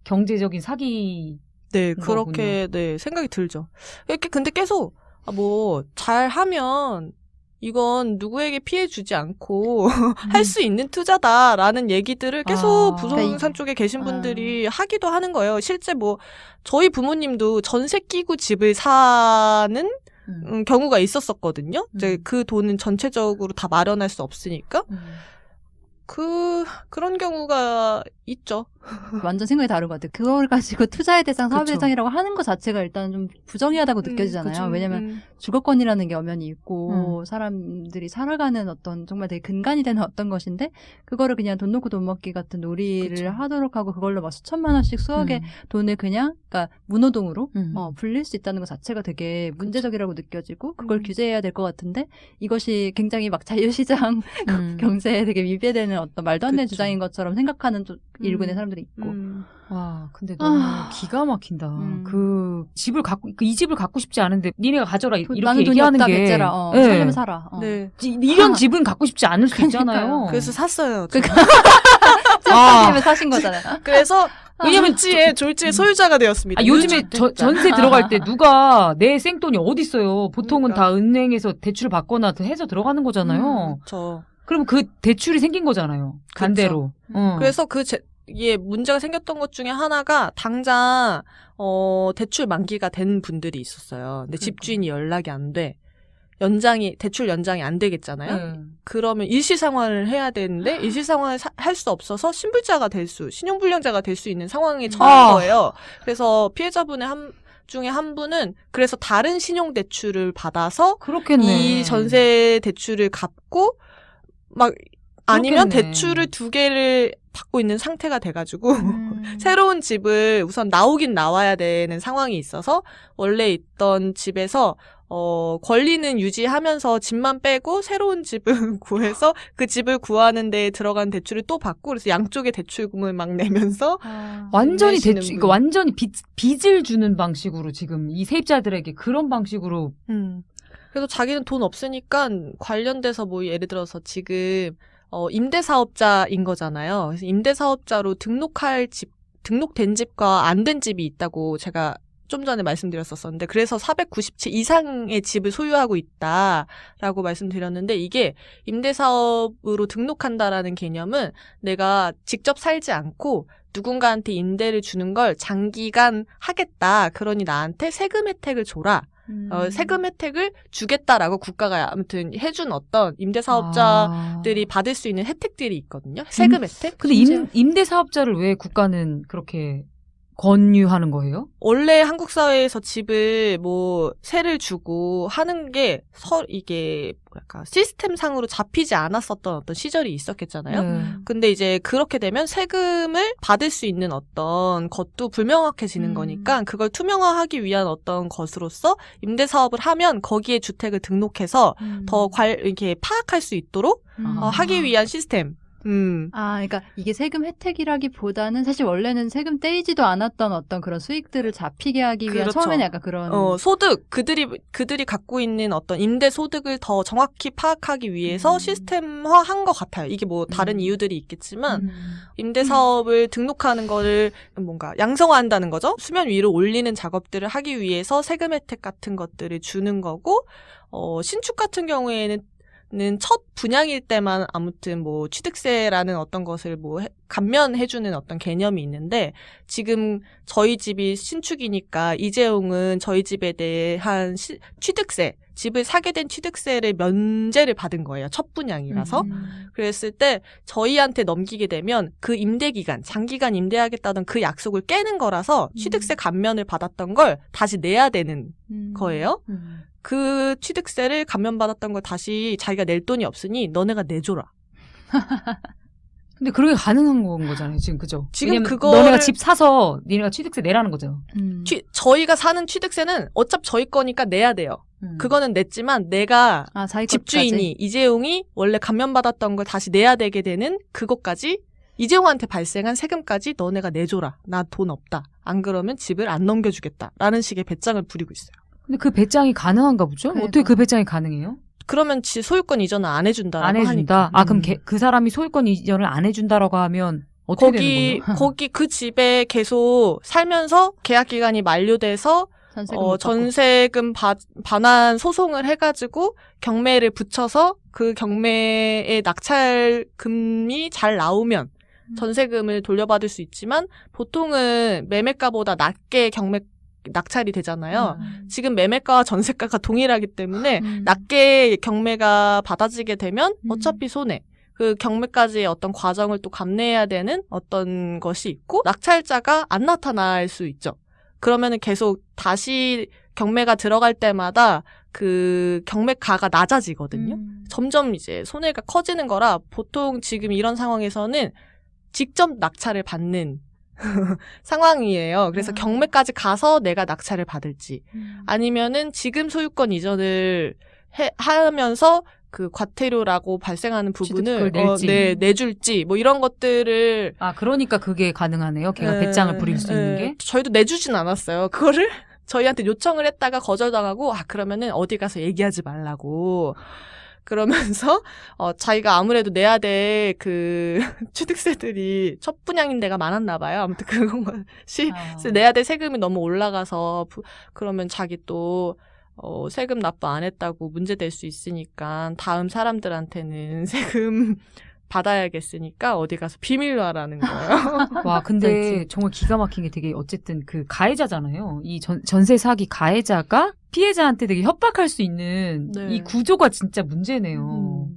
경제적인 사기. 네, 그렇게 네, 생각이 들죠. 이렇게 근데 계속 뭐 잘하면 이건 누구에게 피해 주지 않고 할 수 있는 투자다라는 얘기들을 계속 부동산 쪽에 계신 분들이 하기도 하는 거예요. 실제 뭐 저희 부모님도 전세 끼고 집을 사는 경우가 있었었거든요. 이제 그 돈은 전체적으로 다 마련할 수 없으니까. 그런 경우가 있죠. 완전 생각이 다른 것 같아요. 그걸 가지고 투자의 대상, 사업의 그쵸. 대상이라고 하는 것 자체가 일단 좀 부정의하다고 느껴지잖아요. 그쵸. 왜냐면 주거권이라는 게 엄연히 있고 사람들이 살아가는 어떤 정말 되게 근간이 되는 어떤 것인데 그거를 그냥 돈 놓고 돈 먹기 같은 놀이를 그쵸. 하도록 하고 그걸로 막 수천만 원씩 수억의 돈을 그냥 그러니까 무노동으로 불릴 수 있다는 것 자체가 되게 문제적이라고 느껴지고 그걸 규제해야 될 것 같은데 이것이 굉장히 막 자유시장 경제에 되게 위배되는 어떤 말도 안 되는 그쵸. 주장인 것처럼 생각하는 또 일군의 사람들이 있고 와, 근데 너무 기가 막힌다. 그 집을 갖고 이 집을 갖고 싶지 않은데 니네가 가져라 이렇게 나는 돈이 얘기하는 없다 게 배째라 네. 살려면 살아. 네. 이런 집은 갖고 싶지 않을 수 있잖아요. 그래서 샀어요. 찔찔하면 사신 거잖아요. 그래서 왜냐면 졸지에 소유자가 되었습니다. 요즘에 전세 들어갈 때 누가 내 생돈이 어디 있어요? 보통은 그러니까. 다 은행에서 대출 받거나 해서 들어가는 거잖아요. 그럼 그 대출이 생긴 거잖아요. 반대로. 그래서 이게 문제가 생겼던 것 중에 하나가 당장 대출 만기가 된 분들이 있었어요. 근데 집주인이 연락이 안 돼. 대출 연장이 안 되겠잖아요. 그러면 일시상환을 해야 되는데 일시상환을 할 수 없어서 신용불량자가 될 수 있는 상황에 처한 거예요. 그래서 피해자분의 중에 한 분은 그래서 다른 신용대출을 받아서 그렇겠네. 이 전세 대출을 갚고 막 아니면 그렇겠네. 대출을 2개를 받고 있는 상태가 돼가지고 새로운 집을 우선 나오긴 나와야 되는 상황이 있어서 원래 있던 집에서 권리는 유지하면서 집만 빼고 새로운 집을 구해서 그 집을 구하는 데 들어간 대출을 또 받고 그래서 양쪽의 대출금을 막 내면서 완전히 내시는 대출, 분. 그러니까 완전히 빚을 주는 방식으로 지금 이 세입자들에게 그런 방식으로. 그래서 자기는 돈 없으니까 관련돼서 뭐 예를 들어서 지금 임대사업자인 거잖아요. 그래서 임대사업자로 등록된 집과 안 된 집이 있다고 제가 좀 전에 말씀드렸었는데 그래서 490채 이상의 집을 소유하고 있다라고 말씀드렸는데 이게 임대사업으로 등록한다라는 개념은 내가 직접 살지 않고 누군가한테 임대를 주는 걸 장기간 하겠다. 그러니 나한테 세금 혜택을 줘라. 세금 혜택을 주겠다라고 국가가 아무튼 해준 어떤 임대사업자들이 받을 수 있는 혜택들이 있거든요. 세금 혜택. 근데 임대 사업자를 왜 국가는 그렇게 권유하는 거예요? 원래 한국 사회에서 집을 뭐 세를 주고 하는 게 이게 뭐랄까 시스템상으로 잡히지 않았었던 어떤 시절이 있었겠잖아요. 근데 이제 그렇게 되면 세금을 받을 수 있는 어떤 것도 불명확해지는 거니까 그걸 투명화하기 위한 어떤 것으로서 임대 사업을 하면 거기에 주택을 등록해서 더 이렇게 파악할 수 있도록 하기 위한 시스템. 그러니까 이게 세금 혜택이라기보다는 사실 원래는 세금 떼이지도 않았던 어떤 그런 수익들을 잡히게 하기 위한 그렇죠. 처음에는 약간 그런 소득 그들이 갖고 있는 어떤 임대 소득을 더 정확히 파악하기 위해서 시스템화한 것 같아요. 이게 뭐 다른 이유들이 있겠지만 임대 사업을 등록하는 거를 뭔가 양성화한다는 거죠. 수면 위로 올리는 작업들을 하기 위해서 세금 혜택 같은 것들을 주는 거고 신축 같은 경우에는 첫 분양일 때만 아무튼 뭐 취득세라는 어떤 것을 뭐 감면해주는 어떤 개념이 있는데 지금 저희 집이 신축이니까 이재용은 저희 집에 대한 취득세, 집을 사게 된 취득세를 면제를 받은 거예요. 첫 분양이라서. 그랬을 때 저희한테 넘기게 되면 그 임대기간, 장기간 임대하겠다던 그 약속을 깨는 거라서 취득세 감면을 받았던 걸 다시 내야 되는 거예요. 그 취득세를 감면받았던 걸 다시 자기가 낼 돈이 없으니 너네가 내줘라. 근데 그렇게 가능한 건 거잖아요, 지금 그죠? 지금 너네가 집 사서 니네가 취득세 내라는 거죠. 저희가 사는 취득세는 어차피 저희 거니까 내야 돼요. 그거는 냈지만 내가 자기 집주인이 이재용이 원래 감면받았던 걸 다시 내야 되게 되는 그것까지 이재용한테 발생한 세금까지 너네가 내줘라. 나 돈 없다. 안 그러면 집을 안 넘겨주겠다. 라는 식의 배짱을 부리고 있어요. 근데 그 배짱이 가능한가 보죠? 그러니까. 어떻게 그 배짱이 가능해요? 그러면 소유권 이전을 안 해준다라고 안 해준다. 하니까. 그럼 그 사람이 소유권 이전을 안 해준다라고 하면 어떻게 되는 거예요? 거기 그 집에 계속 살면서 계약 기간이 만료돼서 전세금 못 받고. 전세금 반환 소송을 해가지고 경매를 붙여서 그 경매의 낙찰금이 잘 나오면 전세금을 돌려받을 수 있지만 보통은 매매가보다 낮게 경매 낙찰이 되잖아요. 지금 매매가와 전세가가 동일하기 때문에 낮게 경매가 받아지게 되면 어차피 손해. 그 경매까지의 어떤 과정을 또 감내해야 되는 어떤 것이 있고 낙찰자가 안 나타날 수 있죠. 그러면은 계속 다시 경매가 들어갈 때마다 그 경매가가 낮아지거든요. 점점 이제 손해가 커지는 거라 보통 지금 이런 상황에서는 직접 낙찰을 받는 상황이에요. 그래서 경매까지 가서 내가 낙찰을 받을지 아니면은 지금 소유권 이전을 하면서 그 과태료라고 발생하는 부분을 내줄지 뭐 이런 것들을 그러니까 그게 가능하네요. 걔가 배짱을 부릴 수 있는 게. 저희도 내주진 않았어요. 그거를 저희한테 요청을 했다가 거절당하고 그러면은 어디 가서 얘기하지 말라고 그러면서 자기가 아무래도 내야 될 그 취득세들이 첫 분양인 데가 많았나 봐요. 아무튼 그런 것이 내야 될 세금이 너무 올라가서 그러면 자기 또 세금 납부 안 했다고 문제될 수 있으니까 다음 사람들한테는 세금 받아야겠으니까 어디 가서 비밀로 하라는 거예요. 와, 근데 정말 기가 막힌 게 되게 어쨌든 그 가해자잖아요. 이 전세 사기 가해자가 피해자한테 되게 협박할 수 있는 이 구조가 진짜 문제네요.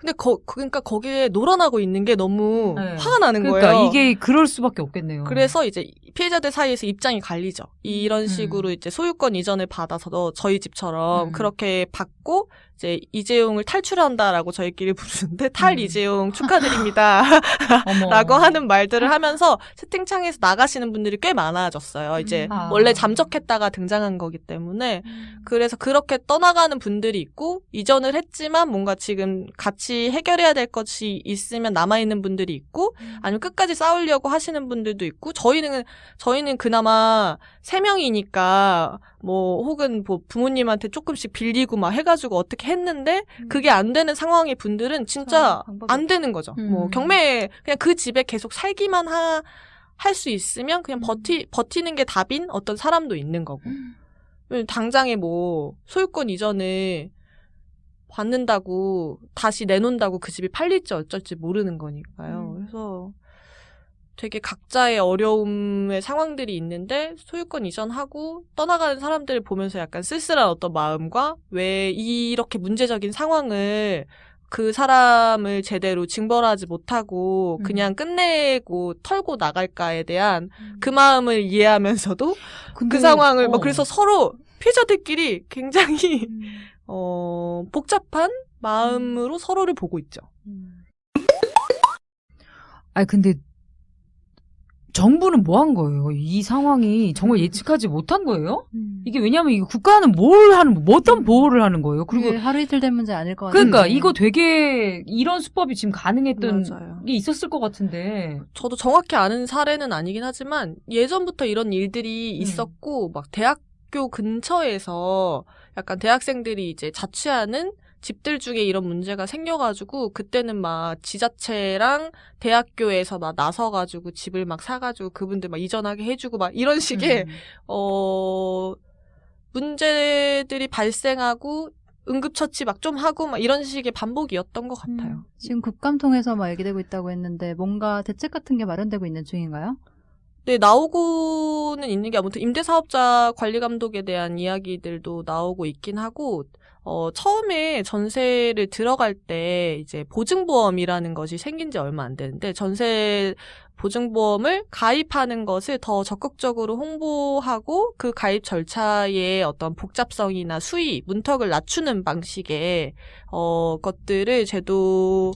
근데 그러니까 거기에 놀아나고 있는 게 너무 화가 나는 그러니까 거예요. 이게 그럴 수밖에 없겠네요. 그래서 이제 피해자들 사이에서 입장이 갈리죠. 이런 식으로 이제 소유권 이전을 받아서 저희 집처럼 그렇게 받고 이제 이재용을 탈출한다라고 저희끼리 부르는데 이재용 축하드립니다. 라고 하는 말들을 하면서 채팅창에서 나가시는 분들이 꽤 많아졌어요. 이제 원래 잠적했다가 등장한 거기 때문에 그래서 그렇게 떠나가는 분들이 있고 이전을 했지만 뭔가 지금 같이 해결해야 될 것이 있으면 남아있는 분들이 있고 아니면 끝까지 싸우려고 하시는 분들도 있고 저희는 그나마 3명이니까 뭐 혹은 뭐 부모님한테 조금씩 빌리고 막 해가지고 어떻게 했는데 그게 안 되는 상황의 분들은 진짜 안 되는 거죠. 뭐 경매 그냥 그 집에 계속 살기만 할 수 있으면 그냥 버티는 게 답인 어떤 사람도 있는 거고. 당장에 뭐 소유권 이전을 받는다고 다시 내놓는다고 그 집이 팔릴지 어쩔지 모르는 거니까요. 그래서 되게 각자의 어려움의 상황들이 있는데 소유권 이전하고 떠나가는 사람들을 보면서 약간 쓸쓸한 어떤 마음과 왜 이렇게 문제적인 상황을 그 사람을 제대로 징벌하지 못하고 그냥 끝내고 털고 나갈까에 대한 그 마음을 이해하면서도 그 상황을 그래서 서로 피해자들끼리 굉장히 복잡한 마음으로 서로를 보고 있죠. 근데 정부는 뭐 한 거예요? 이 상황이 정말 예측하지 못한 거예요? 이게 왜냐면 이게 국가는 어떤 보호를 하는 거예요? 그리고 하루 이틀 된 문제 아닐 것 같아요. 그러니까 이거 되게 이런 수법이 지금 가능했던 맞아요. 게 있었을 것 같은데. 저도 정확히 아는 사례는 아니긴 하지만 예전부터 이런 일들이 있었고 막 대학교 근처에서 약간 대학생들이 이제 자취하는 집들 중에 이런 문제가 생겨가지고 그때는 막 지자체랑 대학교에서 막 나서가지고 집을 막 사가지고 그분들 막 이전하게 해주고 막 이런 식의 문제들이 발생하고 응급처치 막 좀 하고 막 이런 식의 반복이었던 것 같아요. 지금 국감통해서 막 얘기되고 있다고 했는데 뭔가 대책 같은 게 마련되고 있는 중인가요? 네, 나오고는 있는 게 아무튼 임대사업자 관리감독에 대한 이야기들도 나오고 있긴 하고 처음에 전세를 들어갈 때 이제 보증보험이라는 것이 생긴 지 얼마 안 되는데 전세 보증보험을 가입하는 것을 더 적극적으로 홍보하고 그 가입 절차의 어떤 복잡성이나 수위, 문턱을 낮추는 방식의 것들을 제도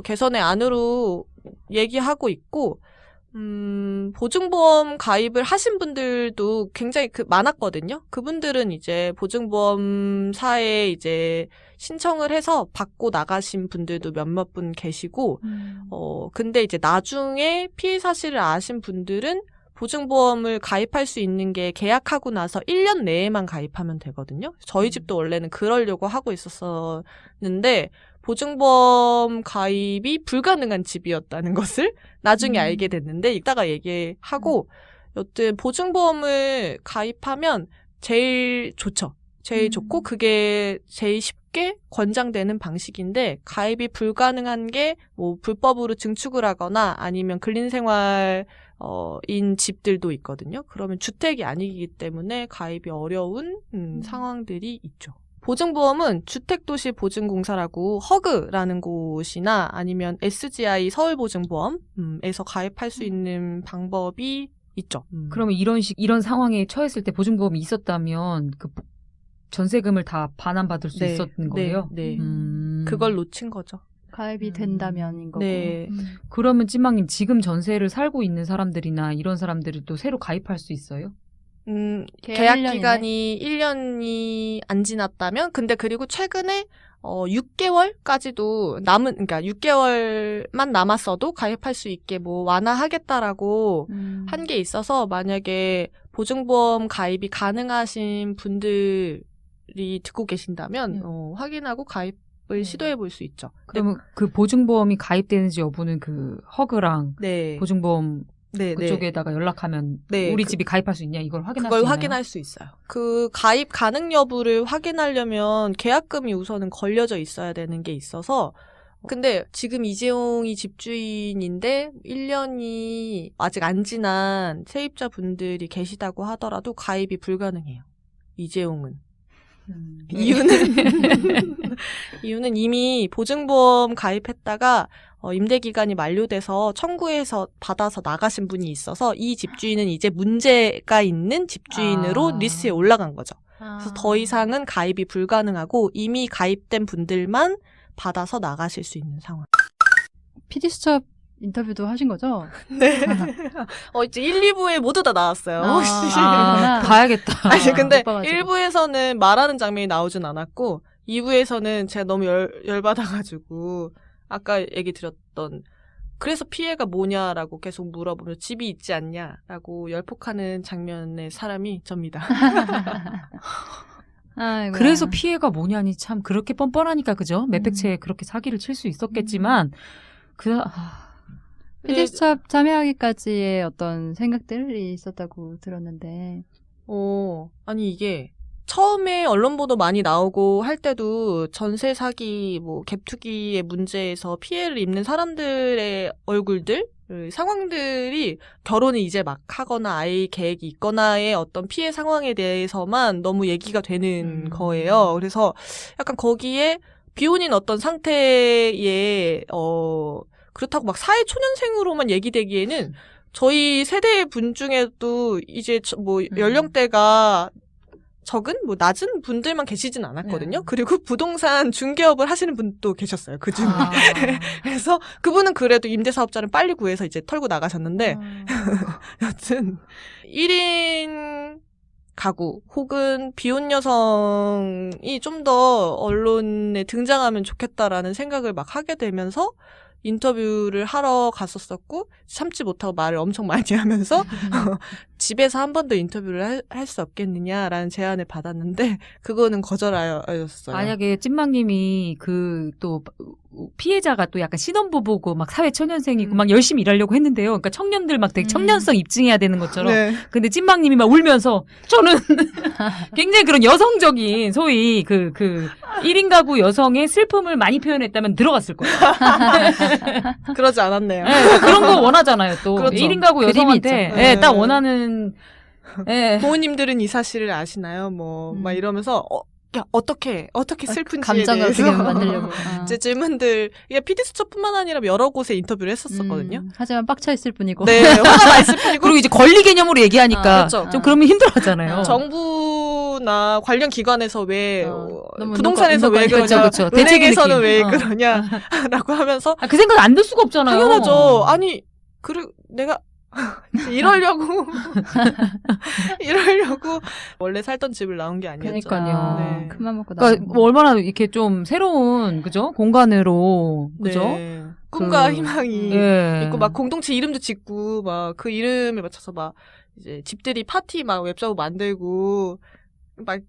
개선의 안으로 얘기하고 있고 보증보험 가입을 하신 분들도 굉장히 많았거든요. 그분들은 이제 보증보험사에 이제 신청을 해서 받고 나가신 분들도 몇몇 분 계시고, 근데 이제 나중에 피해 사실을 아신 분들은 보증보험을 가입할 수 있는 게 계약하고 나서 1년 내에만 가입하면 되거든요. 저희 집도 원래는 그러려고 하고 있었는데, 보증보험 가입이 불가능한 집이었다는 것을 나중에 알게 됐는데, 이따가 얘기하고, 여튼 보증보험을 가입하면 제일 좋죠. 제일 좋고, 그게 제일 쉽게 권장되는 방식인데, 가입이 불가능한 게 뭐 불법으로 증축을 하거나 아니면 근린생활 인 집들도 있거든요. 그러면 주택이 아니기 때문에 가입이 어려운 상황들이 있죠. 보증보험은 주택도시보증공사라고 허그라는 곳이나 아니면 SGI 서울보증보험에서 가입할 수 있는 방법이 있죠. 그러면 이런 상황에 처했을 때 보증보험이 있었다면 그 전세금을 다 반환받을 수 있었던 거예요? 네. 그걸 놓친 거죠. 가입이 된다면인 거고. 네. 그러면 찐망님 지금 전세를 살고 있는 사람들이나 이런 사람들을 또 새로 가입할 수 있어요? 계약 기간이 1년이 안 지났다면, 근데 그리고 최근에 6개월까지도 그러니까 6개월만 남았어도 가입할 수 있게 뭐 완화하겠다라고 한 게 있어서, 만약에 보증보험 가입이 가능하신 분들이 듣고 계신다면 확인하고 가입을 시도해 볼 수 있죠. 그러면 그 보증보험이 가입되는지 여부는 그 허그랑 보증보험 그쪽에다가 연락하면 우리 집이 가입할 수 있냐 이걸 확인할 수 있나요? 그걸 확인할 수 있어요. 그 가입 가능 여부를 확인하려면 계약금이 우선은 걸려져 있어야 되는 게 있어서, 근데 지금 이재용이 집주인인데 1년이 아직 안 지난 세입자분들이 계시다고 하더라도 가입이 불가능해요. 이재용은. 이유는 이미 보증보험 가입했다가 임대 기간이 만료돼서 청구해서 받아서 나가신 분이 있어서 이 집주인은 이제 문제가 있는 집주인으로 리스트에 올라간 거죠. 그래서 더 이상은 가입이 불가능하고 이미 가입된 분들만 받아서 나가실 수 있는 상황. PD수첩 인터뷰도 하신 거죠? 네. 이제 1, 2부에 모두 다 나왔어요. 봐야겠다. 아니, 근데 1부에서는 말하는 장면이 나오진 않았고, 2부에서는 제가 너무 열받아가지고, 아까 얘기 드렸던, 그래서 피해가 뭐냐라고 계속 물어보면 집이 있지 않냐라고 열폭하는 장면의 사람이 접니다. 그래서 피해가 뭐냐니 참 그렇게 뻔뻔하니까 그죠? 매백체에 그렇게 사기를 칠 수 있었겠지만, PD수첩 참여하기까지의 어떤 생각들이 있었다고 들었는데. 아니 이게 처음에 언론 보도 많이 나오고 할 때도 전세 사기, 뭐 갭 투기의 문제에서 피해를 입는 사람들의 얼굴들, 상황들이 결혼을 이제 막 하거나 아이 계획이 있거나의 어떤 피해 상황에 대해서만 너무 얘기가 되는 거예요. 그래서 약간 거기에 비혼인 어떤 상태에 그렇다고 막 사회초년생으로만 얘기되기에는 저희 세대 분 중에도 이제 뭐 연령대가 적은 뭐 낮은 분들만 계시진 않았거든요. 그리고 부동산 중개업을 하시는 분도 계셨어요. 그중에. 그래서 그분은 그래도 임대사업자를 빨리 구해서 이제 털고 나가셨는데 여튼 1인 가구 혹은 비혼 여성이 좀 더 언론에 등장하면 좋겠다라는 생각을 막 하게 되면서 인터뷰를 하러 갔었었고, 참지 못하고 말을 엄청 많이 하면서 집에서 한 번 더 인터뷰를 할 수 없겠느냐라는 제안을 받았는데 그거는 거절하였어요. 만약에 찐망님이 또 피해자가 또 약간 신혼부부고 막 사회초년생이고 막 열심히 일하려고 했는데요. 그러니까 청년들 막 되게 청년성 입증해야 되는 것처럼. 근데 찐망님이 막 울면서 저는 굉장히 그런 여성적인 소위 그 1인 가구 여성의 슬픔을 많이 표현했다면 들어갔을 거예요. 그러지 않았네요. 네, 그런 거 원하잖아요. 또 그렇죠. 1인 가구 여성한테 딱 원하는. 부모님들은 이 사실을 아시나요? 막 이러면서 야, 어떻게 슬픈지에 감정을 대해서 어떻게 만들려고. 이제 질문들, 이게 PD수첩뿐만 아니라 여러 곳에 인터뷰를 했었거든요. 하지만 빡쳐 있을 뿐이고. 네, 화가 나 있을 뿐이고. 그리고 이제 권리 개념으로 얘기하니까 그렇죠. 좀 그러면 힘들어하잖아요. 정부나 관련 기관에서 왜 부동산에서 왜 그러냐, 그렇죠. 은행에서는 왜 그러냐라고 하면서 그 생각 안 들 수가 없잖아요. 당연하죠. 아니, 내가 이러려고 이러려고 원래 살던 집을 나온 게 아니었죠. 그러니까요. 네. 큰맘 먹고 나온 그러니까 뭐 얼마나 이렇게 좀 새로운 그죠 공간으로 그죠. 네. 꿈과 그- 희망이 예. 있고 막 공동체 이름도 짓고 막 그 이름에 맞춰서 막 이제 집들이 파티 막 웹사고 만들고 막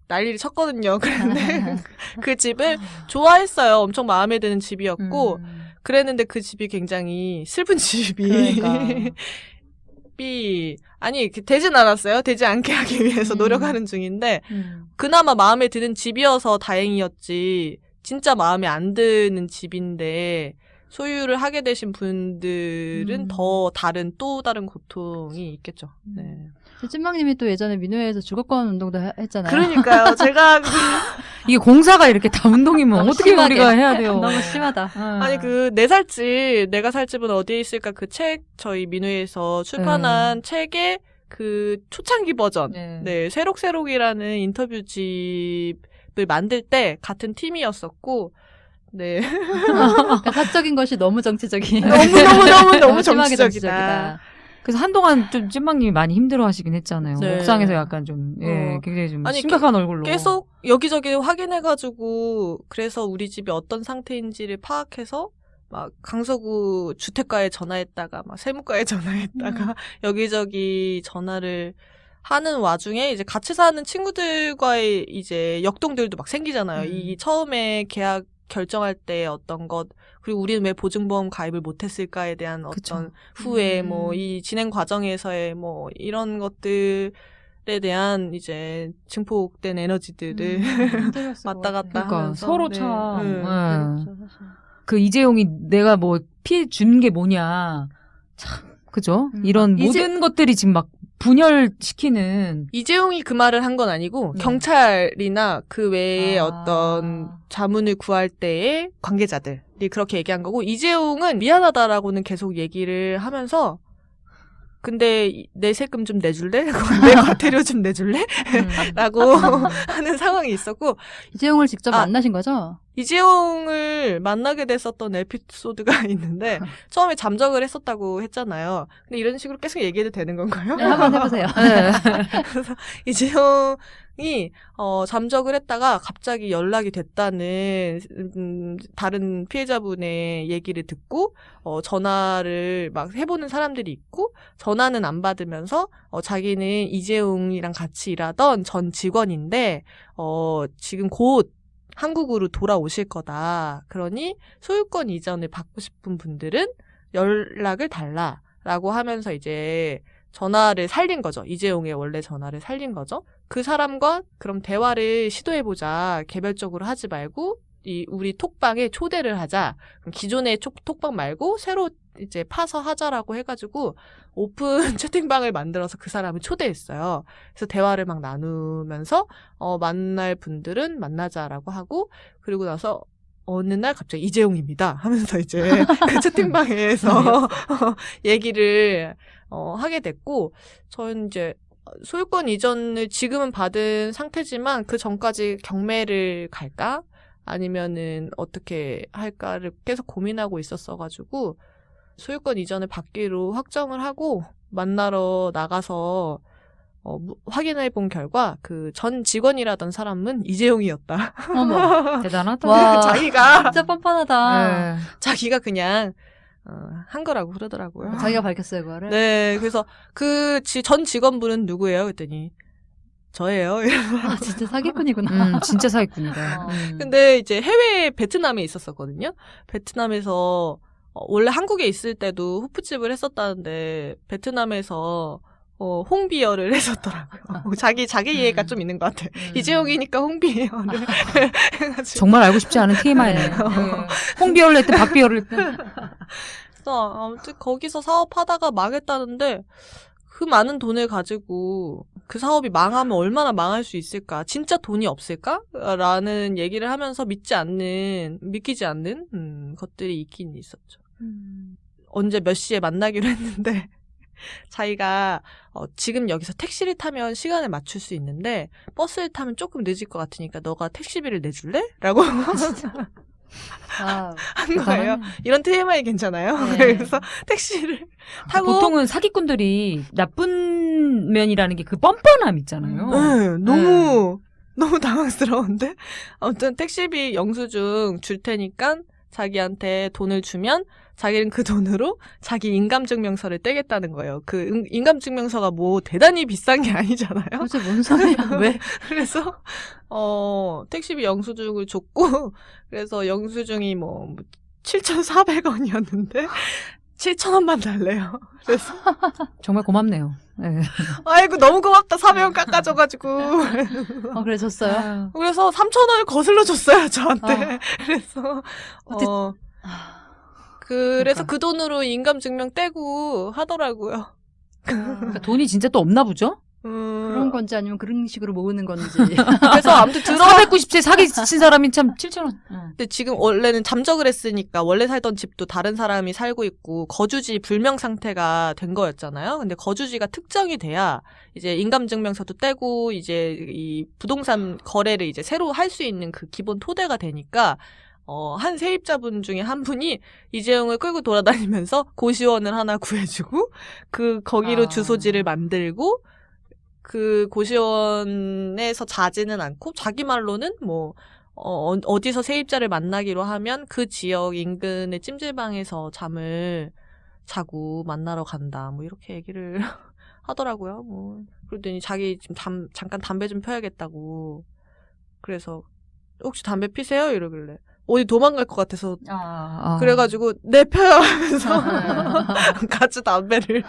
난리를 쳤거든요. 그런데 그 집을 좋아했어요. 엄청 마음에 드는 집이었고 그랬는데 그 집이 굉장히 슬픈 집이 그러니까. 아니 되진 않았어요. 되지 않게 하기 위해서 노력하는 중인데 그나마 마음에 드는 집이어서 다행이었지. 진짜 마음에 안 드는 집인데 소유를 하게 되신 분들은 더 또 다른 고통이 있겠죠. 네. 찐망님이 또 예전에 민우회에서 주거권 운동도 했잖아요. 그러니까요. 제가 이게 공사가 이렇게 다 운동이면 어떻게 심하게. 우리가 해야 돼요? 너무 심하다. 아니 그 내가 살 집은 어디에 있을까 그 책 저희 민우에서 출판한 책의 그 초창기 버전 네 새록새록이라는 인터뷰집을 만들 때 같은 팀이었었고 네 그러니까 사적인 것이 너무 정치적인. 너무 심하게 정치적이다. 그래서 한동안 좀 찐망님이 많이 힘들어하시긴 했잖아요. 네. 옥상에서 약간 좀 굉장히 좀 아니, 심각한 얼굴로 계속 여기저기 확인해가지고 그래서 우리 집이 어떤 상태인지를 파악해서 막 강서구 주택가에 전화했다가 막 세무과에 전화했다가 여기저기 전화를 하는 와중에 이제 같이 사는 친구들과의 이제 역동들도 막 생기잖아요. 이 처음에 계약 결정할 때 어떤 것 그리고 우리는 왜 보증보험 가입을 못했을까에 대한 어떤 그쵸. 후회 뭐 이 진행 과정에서의 뭐 이런 것들에 대한 이제 증폭된 에너지들을 왔다 갔다 그러니까 하면서 서로 네. 참 네. 그렇죠, 사실. 그 이재용이 내가 뭐 피해 준 게 뭐냐 참 그죠? 이런 모든 것들이 지금 막 분열시키는 이재용이 그 말을 한 건 아니고 네. 경찰이나 그 외에 아. 어떤 자문을 구할 때의 관계자들이 그렇게 얘기한 거고 이재용은 미안하다라고는 계속 얘기를 하면서 근데 내 세금 좀 내줄래? 내 과태료 좀 내줄래? 라고 하는 상황이 있었고 이재용을 직접 만나신 거죠? 이재용을 만나게 됐었던 에피소드가 있는데 처음에 잠적을 했었다고 했잖아요. 근데 이런 식으로 계속 얘기해도 되는 건가요? 네, 한번 해보세요. 그래서 이재용이 잠적을 했다가 갑자기 연락이 됐다는 다른 피해자분의 얘기를 듣고 전화를 막 해보는 사람들이 있고 전화는 안 받으면서 자기는 이재용이랑 같이 일하던 전 직원인데 지금 곧 한국으로 돌아오실 거다. 그러니 소유권 이전을 받고 싶은 분들은 연락을 달라라고 하면서 이제 전화를 살린 거죠. 이재용의 원래 전화를 살린 거죠. 그 사람과 그럼 대화를 시도해보자. 개별적으로 하지 말고 우리 톡방에 초대를 하자. 그럼 기존의 톡방 말고 새로 이제 파서 하자라고 해가지고 오픈 채팅방을 만들어서 그 사람을 초대했어요. 그래서 대화를 막 나누면서 만날 분들은 만나자라고 하고 그리고 나서 어느 날 갑자기 이재용입니다 하면서 이제 그 채팅방에서 얘기를 하게 됐고 저는 이제 소유권 이전을 지금은 받은 상태지만 그 전까지 경매를 갈까 아니면은 어떻게 할까를 계속 고민하고 있었어가지고 소유권 이전을 받기로 확정을 하고 만나러 나가서 확인해 본 결과 그 전 직원이라던 사람은 이재용이었다. 어머. 대단하다. 와. 자기가 진짜 뻔뻔하다. 네. 자기가 그냥 한 거라고 그러더라고요. 자기가 밝혔어요, 그거를? 네, 그래서 그 전 직원분은 누구예요? 그랬더니 저예요. 아, 진짜 사기꾼이구나. 진짜 사기꾼이다. 근데 이제 해외 베트남에 있었었거든요. 베트남에서 원래 한국에 있을 때도 호프집을 했었다는데 베트남에서 홍비어를 했었더라고요. 자기 이해가 좀 있는 것 같아. 이재용이니까 홍비어를 해가지고. 정말 알고 싶지 않은 TMI네요. 홍비어를 했든 박비어를 했든. 그래서 아무튼 거기서 사업하다가 망했다는데 그 많은 돈을 가지고 그 사업이 망하면 얼마나 망할 수 있을까? 진짜 돈이 없을까? 라는 얘기를 하면서 믿기지 않는 것들이 있긴 있었죠. 언제 몇 시에 만나기로 했는데 자기가 지금 여기서 택시를 타면 시간을 맞출 수 있는데 버스를 타면 조금 늦을 것 같으니까 너가 택시비를 내줄래? 라고 한 거예요. 대단하네. 이런 TMI 괜찮아요? 네. 그래서 택시를 타고 보통은 사기꾼들이 나쁜 면이라는 게 그 뻔뻔함 있잖아요. 네, 너무 당황스러운데 아무튼 택시비 영수증 줄 테니까 자기한테 돈을 주면 자기는 그 돈으로 자기 인감증명서를 떼겠다는 거예요. 그 인감증명서가 뭐 대단히 비싼 게 아니잖아요. 도대체 뭔 소리야? 왜? 그래서 택시비 영수증을 줬고 그래서 영수증이 뭐 7,400원이었는데 7,000원만 달래요. 그래서 정말 고맙네요. 네. 아이고 너무 고맙다. 400원 깎아줘가지고 그러셨어요? 그래서 3,000원을 거슬러 줬어요 저한테. 그래서 그래서 그러니까. 그 돈으로 인감증명 떼고 하더라고요. 그러니까 돈이 진짜 또 없나 보죠? 그런 건지 아니면 그런 식으로 모으는 건지. 그래서 아무튼 490세 사기 친 사람이 참 7,000원. 근데 지금 원래는 잠적을 했으니까 원래 살던 집도 다른 사람이 살고 있고 거주지 불명 상태가 된 거였잖아요. 근데 거주지가 특정이 돼야 이제 인감증명서도 떼고 이제 이 부동산 거래를 이제 새로 할 수 있는 그 기본 토대가 되니까 한 세입자분 중에 한 분이 이재용을 끌고 돌아다니면서 고시원을 하나 구해주고 거기로 주소지를 만들고 그 고시원에서 자지는 않고 자기 말로는 뭐 어디서 세입자를 만나기로 하면 그 지역 인근의 찜질방에서 잠을 자고 만나러 간다. 뭐 이렇게 얘기를 하더라고요. 뭐 그러더니 자기 지금 잠깐 담배 좀 펴야겠다고. 그래서 혹시 담배 피세요? 이러길래 어디 도망갈 것 같아서 그래가지고 네 펴요 하면서 같이 담배를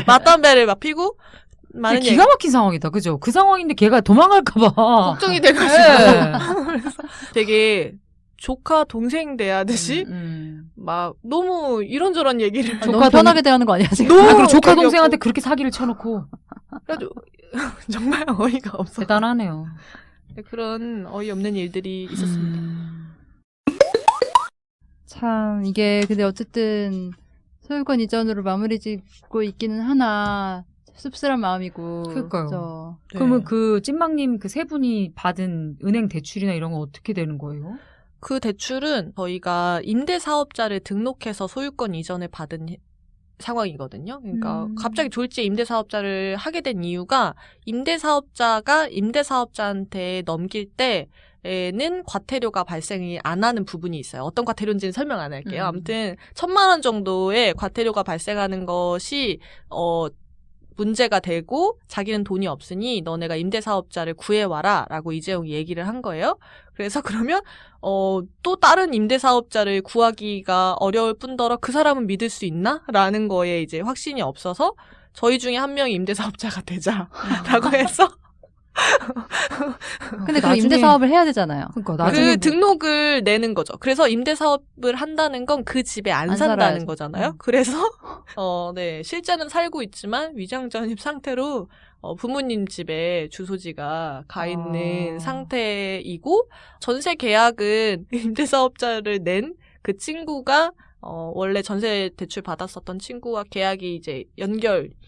맞담배를 막 피고 많은 기가 막힌 상황이다, 그죠? 그 상황인데 걔가 도망갈까봐 걱정이 돼가지고 네. 그래서 되게 조카 동생 대하듯이 막 너무 이런저런 얘기를 너무 편하게 대하는 거 아니야 지금? 너무 그리고 조카 재미없고. 동생한테 그렇게 사기를 쳐놓고 그래가지고 정말 어이가 없어. 대단하네요. 그런 어이없는 일들이 있었습니다. 참 이게 근데 어쨌든 소유권 이전으로 마무리 짓고 있기는 하나 씁쓸한 마음이고. 그러니까요. 그죠? 네. 그러면 그 찐망님 그 세 분이 받은 은행 대출이나 이런 건 어떻게 되는 거예요? 그 대출은 저희가 임대사업자를 등록해서 소유권 이전을 받은 상황이거든요. 그러니까 갑자기 졸지에 임대사업자를 하게 된 이유가 임대사업자가 임대사업자한테 넘길 때에는 과태료가 발생이 안 하는 부분이 있어요. 어떤 과태료인지는 설명 안 할게요. 아무튼 1,000만 원 정도의 과태료가 발생하는 것이 문제가 되고 자기는 돈이 없으니 너네가 임대사업자를 구해와라 라고 이재용이 얘기를 한 거예요. 그래서 그러면 또 다른 임대사업자를 구하기가 어려울 뿐더러 그 사람은 믿을 수 있나? 라는 거에 이제 확신이 없어서 저희 중에 한 명이 임대사업자가 되자라고 해서 근데 그 나중에- 임대 사업을 해야 되잖아요. 그러니까 나중에 그 등록을 내는 거죠. 그래서 임대사업을 한다는 건 그 집에 안 안 산다는 살아야죠. 거잖아요. 그래서 네, 실제는 살고 있지만 위장 전입 상태로 부모님 집에 주소지가 가 있는 상태이고 전세 계약은 임대사업자를 낸 그 친구가 원래 전세 대출 받았었던 친구와 계약이 이제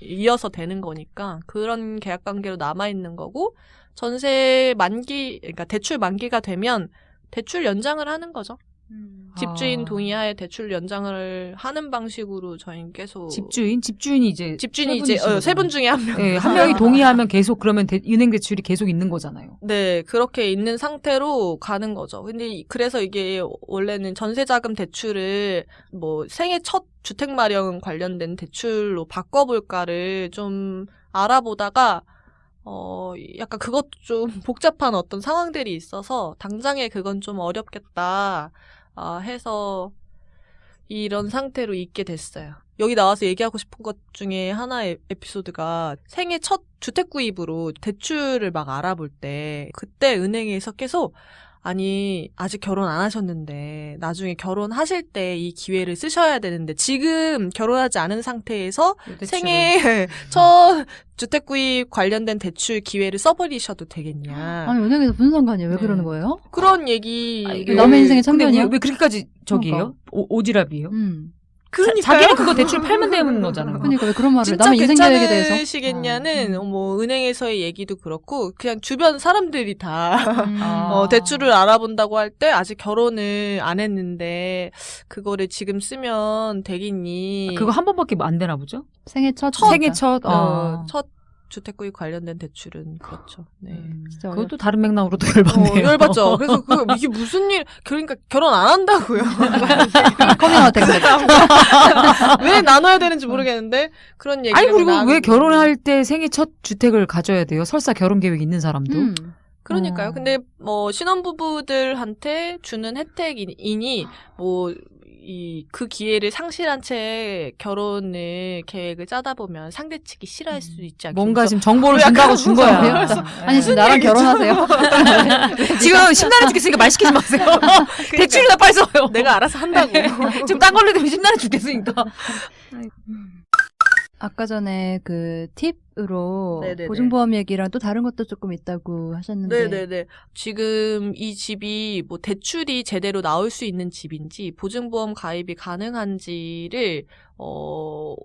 이어서 되는 거니까 그런 계약 관계로 남아있는 거고 전세 그러니까 대출 만기가 되면 대출 연장을 하는 거죠. 집주인 동의하에 대출 연장을 하는 방식으로 저희는 계속 집주인이 이제 세 분 중에 한 명. 네, 한 명이 동의하면 계속 그러면 은행 대출이 계속 있는 거잖아요. 네, 그렇게 있는 상태로 가는 거죠. 근데 그래서 이게 원래는 전세자금 대출을 뭐 생애 첫 주택 마련 관련된 대출로 바꿔볼까를 좀 알아보다가 약간 그것도 좀 복잡한 어떤 상황들이 있어서 당장에 그건 좀 어렵겠다 해서 이런 상태로 있게 됐어요. 여기 나와서 얘기하고 싶은 것 중에 하나의 에피소드가 생애 첫 주택 구입으로 대출을 막 알아볼 때 그때 은행에서 계속 아니 아직 결혼 안 하셨는데 나중에 결혼하실 때 이 기회를 쓰셔야 되는데 지금 결혼하지 않은 상태에서 생애 첫 주택 구입 관련된 대출 기회를 써버리셔도 되겠냐. 아니 은행에서 무슨 상관이에요? 왜 네. 그러는 거예요? 그런 얘기 남의 인생의 참견이야? 왜 그렇게까지 저기예요? 오지랖이에요? 그러니까요. 자기는 그거 대출 팔면 되는 거잖아요. 그러니까 왜 그런 말을 진짜 남의 인생 계획에 대해서 괜찮으시겠냐는 뭐 은행에서의 얘기도 그렇고 그냥 주변 사람들이 다 아. 대출을 알아본다고 할 때 아직 결혼을 안 했는데 그거를 지금 쓰면 되겠니? 그거 한 번밖에 안 되나 보죠? 생애 첫 생애 첫. 첫 주택구입 관련된 대출은 그렇죠. 네. 진짜 그것도 다른 맥락으로도 열받네요. 열받죠. 그래서 이게 무슨 일? 그러니까 결혼 안 한다고요. 커밍아웃 됐어요. 왜 나눠야 되는지 모르겠는데 그런 얘기. 아니 그리고 왜 결혼할 때 생애 첫 주택을 가져야 돼요? 설사 결혼 계획 있는 사람도. 그러니까요. 근데 뭐 신혼부부들한테 주는 혜택이니 뭐 그 기회를 상실한 채 결혼을 계획을 짜다 보면 상대 측이 싫어할 수 있지 않겠어요? 뭔가 지금 정보를 준다고 준 거야. 그래서 아니 지금 나랑 결혼하세요. 지금 심란해 죽겠으니까 말 시키지 마세요. 대출이나 빨리 써요. 내가 알아서 한다고. 지금 딴 걸로 되면 심란해 죽겠으니까. 아까 전에 그 팁으로 네네네. 보증보험 얘기랑 또 다른 것도 조금 있다고 하셨는데 네네네. 지금 이 집이 뭐 대출이 제대로 나올 수 있는 집인지 보증보험 가입이 가능한지를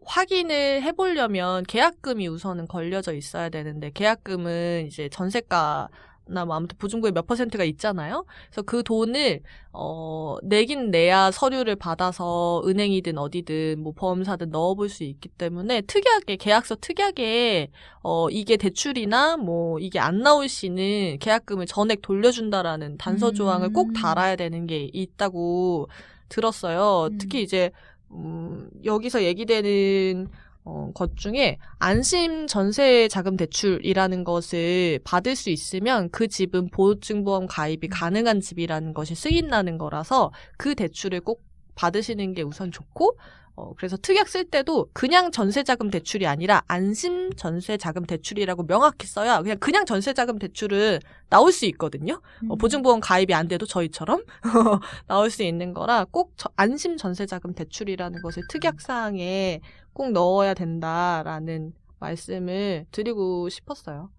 확인을 해보려면 계약금이 우선은 걸려져 있어야 되는데 계약금은 이제 전세가 나 뭐 아무튼 보증금의 몇 %가 있잖아요. 그래서 그 돈을 내긴 내야 서류를 받아서 은행이든 어디든 뭐 보험사든 넣어볼 수 있기 때문에 특이하게 계약서 특이하게 이게 대출이나 뭐 이게 안 나올 시는 계약금을 전액 돌려준다라는 단서 조항을 꼭 달아야 되는 게 있다고 들었어요. 특히 이제 여기서 얘기되는 것 중에 안심 전세 자금 대출이라는 것을 받을 수 있으면 그 집은 보증보험 가입이 가능한 집이라는 것이 승인나는 거라서 그 대출을 꼭 받으시는 게 우선 좋고 그래서 특약 쓸 때도 그냥 전세자금 대출이 아니라 안심 전세자금 대출이라고 명확히 써야 그냥 전세자금 대출은 나올 수 있거든요. 보증보험 가입이 안 돼도 저희처럼 나올 수 있는 거라 꼭 안심 전세자금 대출이라는 것을 특약사항에 꼭 넣어야 된다라는 말씀을 드리고 싶었어요.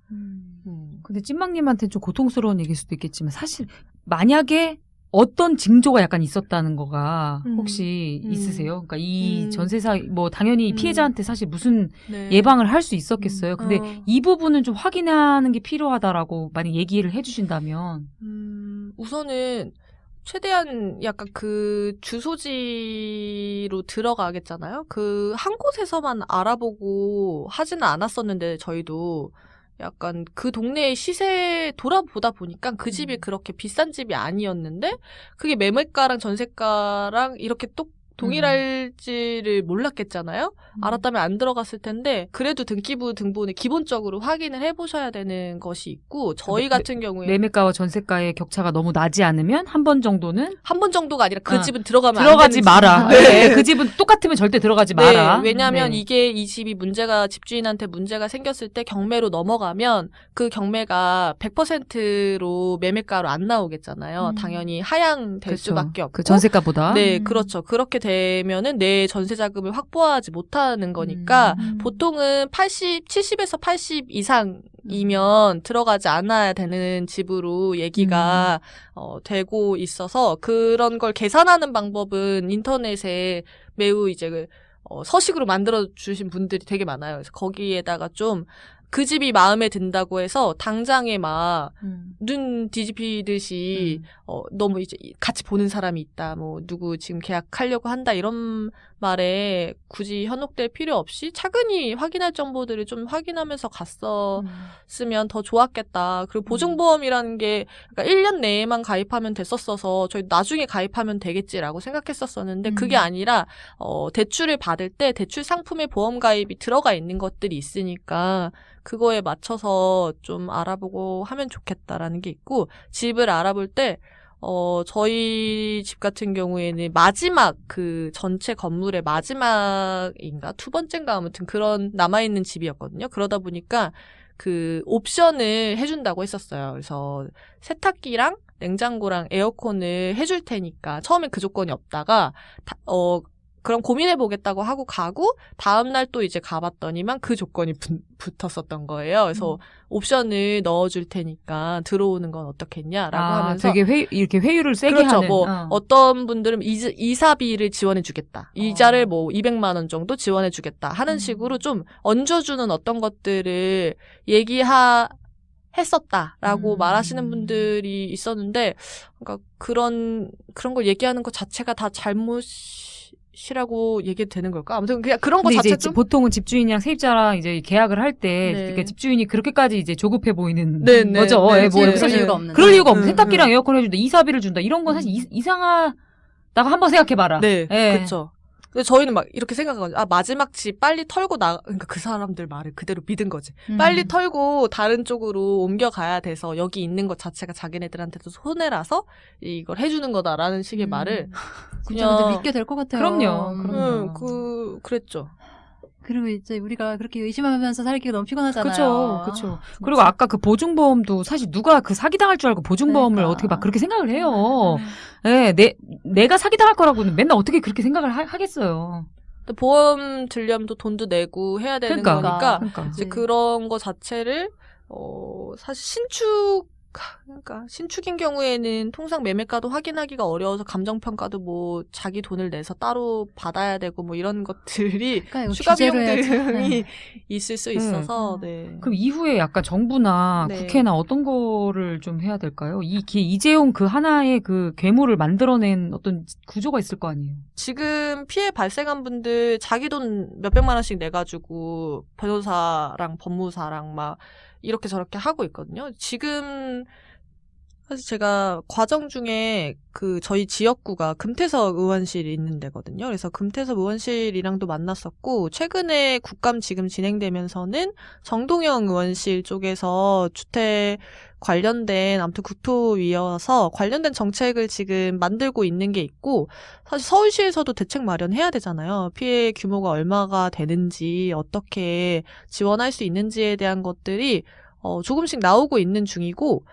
근데 찐망님한테는 좀 고통스러운 얘기일 수도 있겠지만 사실 만약에 어떤 징조가 약간 있었다는 거가 혹시 있으세요? 그러니까 이 전세사 뭐 당연히 피해자한테 사실 무슨 네. 예방을 할 수 있었겠어요. 근데 이 부분은 좀 확인하는 게 필요하다라고 만약 얘기를 해주신다면 우선은 최대한 약간 그 주소지로 들어가겠잖아요. 그 한 곳에서만 알아보고 하지는 않았었는데 저희도 약간 그 동네의 시세 돌아보다 보니까 그 집이 그렇게 비싼 집이 아니었는데 그게 매매가랑 전세가랑 이렇게 또 동일할지를 몰랐겠잖아요. 알았다면 안 들어갔을 텐데 그래도 등기부 등본을 기본적으로 확인을 해보셔야 되는 것이 있고 저희 같은 경우에 매매가와 전세가의 격차가 너무 나지 않으면 한 번 정도는 한 번 정도가 아니라 그 집은 들어가면 안 들어가지 되는 마라. 집. 네. 그 집은 똑같으면 절대 들어가지 마라. 네, 왜냐하면 네. 이 집이 집주인한테 문제가 생겼을 때 경매로 넘어가면 그 경매가 100%로 매매가로 안 나오겠잖아요. 당연히 하향될 그렇죠. 수밖에 없고. 그 전세가보다. 네, 그렇죠. 그렇게 되면은 내 전세 자금을 확보하지 못하는 거니까 보통은 70에서 80 이상이면 들어가지 않아야 되는 집으로 얘기가 되고 있어서 그런 걸 계산하는 방법은 인터넷에 매우 이제 서식으로 만들어 주신 분들이 되게 많아요. 그래서 거기에다가 좀 그 집이 마음에 든다고 해서 당장에 막 눈 뒤집히듯이 너무 이제 같이 보는 사람이 있다. 뭐 누구 지금 계약하려고 한다 이런 말에 굳이 현혹될 필요 없이 차근히 확인할 정보들을 좀 확인하면서 갔었으면 더 좋았겠다. 그리고 보증보험이라는 게 그러니까 1년 내에만 가입하면 됐었어서 저희 나중에 가입하면 되겠지라고 생각했었었는데 그게 아니라 대출을 받을 때 대출 상품에 보험 가입이 들어가 있는 것들이 있으니까 그거에 맞춰서 좀 알아보고 하면 좋겠다라는 게 있고 집을 알아볼 때 저희 집 같은 경우에는 마지막 그 전체 건물의 마지막인가 두 번째인가 아무튼 그런 남아있는 집이었거든요. 그러다 보니까 그 옵션을 해준다고 했었어요. 그래서 세탁기랑 냉장고랑 에어컨을 해줄 테니까 처음엔 그 조건이 없다가 그럼 고민해보겠다고 하고 가고, 다음날 또 이제 가봤더니만 그 조건이 붙었었던 거예요. 그래서 옵션을 넣어줄 테니까 들어오는 건 어떻겠냐라고 하면서. 되게 이렇게 회유를 세게 그렇죠. 하는. 뭐, 어떤 분들은 이사비를 지원해주겠다. 이자를 뭐 200만 원 정도 지원해주겠다. 하는 식으로 좀 얹어주는 어떤 것들을 했었다라고 말하시는 분들이 있었는데, 그러니까 그런 걸 얘기하는 것 자체가 다 잘못이라고 얘기해도 되는 걸까? 아무튼 그냥 그런 거 근데 자체 이제 좀. 보통은 집주인이랑 세입자랑 이제 계약을 할 때 네. 그러니까 집주인이 그렇게까지 이제 조급해 보이는 네, 네, 거죠. 네, 예, 뭐 네, 사실 이유가 없는. 그럴 이유가 없는. 네, 세탁기랑 네. 에어컨 해준다, 이사비를 준다, 이런 건 사실 이상하다고 한번 생각해봐라. 네, 예. 그렇죠. 근데 저희는 막 이렇게 생각하거든요. 아, 마지막 집 빨리 털고 그러니까 그 사람들 말을 그대로 믿은 거지. 빨리 털고 다른 쪽으로 옮겨가야 돼서 여기 있는 것 자체가 자기네들한테도 손해라서 이걸 해주는 거다라는 식의 말을 진짜 근데 믿게 될 것 같아요. 그럼요. 그랬죠. 그리고 이제 우리가 그렇게 의심하면서 살기가 너무 피곤하잖아요. 그렇죠. 그리고 아까 그 보증보험도 사실 누가 그 사기당할 줄 알고 보증보험을 그러니까. 어떻게 막 그렇게 생각을 해요. 예, 내가 사기당할 거라고는 맨날 어떻게 그렇게 생각을 하겠어요. 근데 보험 들려면 또 돈도 내고 해야 되는 거니까 그러니까. 이제 그런 거 자체를 사실 신축인 경우에는 통상 매매가도 확인하기가 어려워서 감정평가도 뭐 자기 돈을 내서 따로 받아야 되고 뭐 이런 것들이 그러니까 추가 규제로 비용 해야지. 등이 있을 수 있어서 그럼 이후에 약간 정부나 네. 국회나 어떤 거를 좀 해야 될까요? 이재용 그 하나의 그 괴물을 만들어낸 어떤 구조가 있을 거 아니에요? 지금 피해 발생한 분들 자기 돈 몇백만 원씩 내가지고 변호사랑 법무사랑 막 이렇게 저렇게 하고 있거든요. 지금 사실 제가 과정 중에 저희 지역구가 금태섭 의원실이 있는 데거든요. 그래서 금태섭 의원실이랑도 만났었고, 최근에 국감 지금 진행되면서는 정동영 의원실 쪽에서 주택 관련된 아무튼 국토위여서 관련된 정책을 지금 만들고 있는 게 있고, 사실 서울시에서도 대책 마련해야 되잖아요. 피해 규모가 얼마가 되는지, 어떻게 지원할 수 있는지에 대한 것들이 조금씩 나오고 있는 중이고,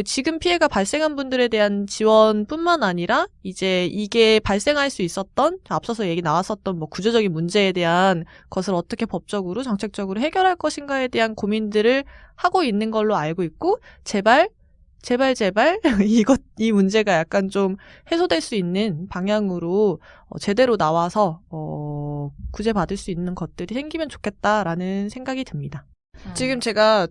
지금 피해가 발생한 분들에 대한 지원뿐만 아니라 이제 이게 발생할 수 있었던 앞서서 얘기 나왔었던 뭐 구조적인 문제에 대한 것을 어떻게 법적으로 정책적으로 해결할 것인가에 대한 고민들을 하고 있는 걸로 알고 있고, 제발 이 문제가 약간 좀 해소될 수 있는 방향으로 제대로 나와서 구제받을 수 있는 것들이 생기면 좋겠다라는 생각이 듭니다. 지금 제가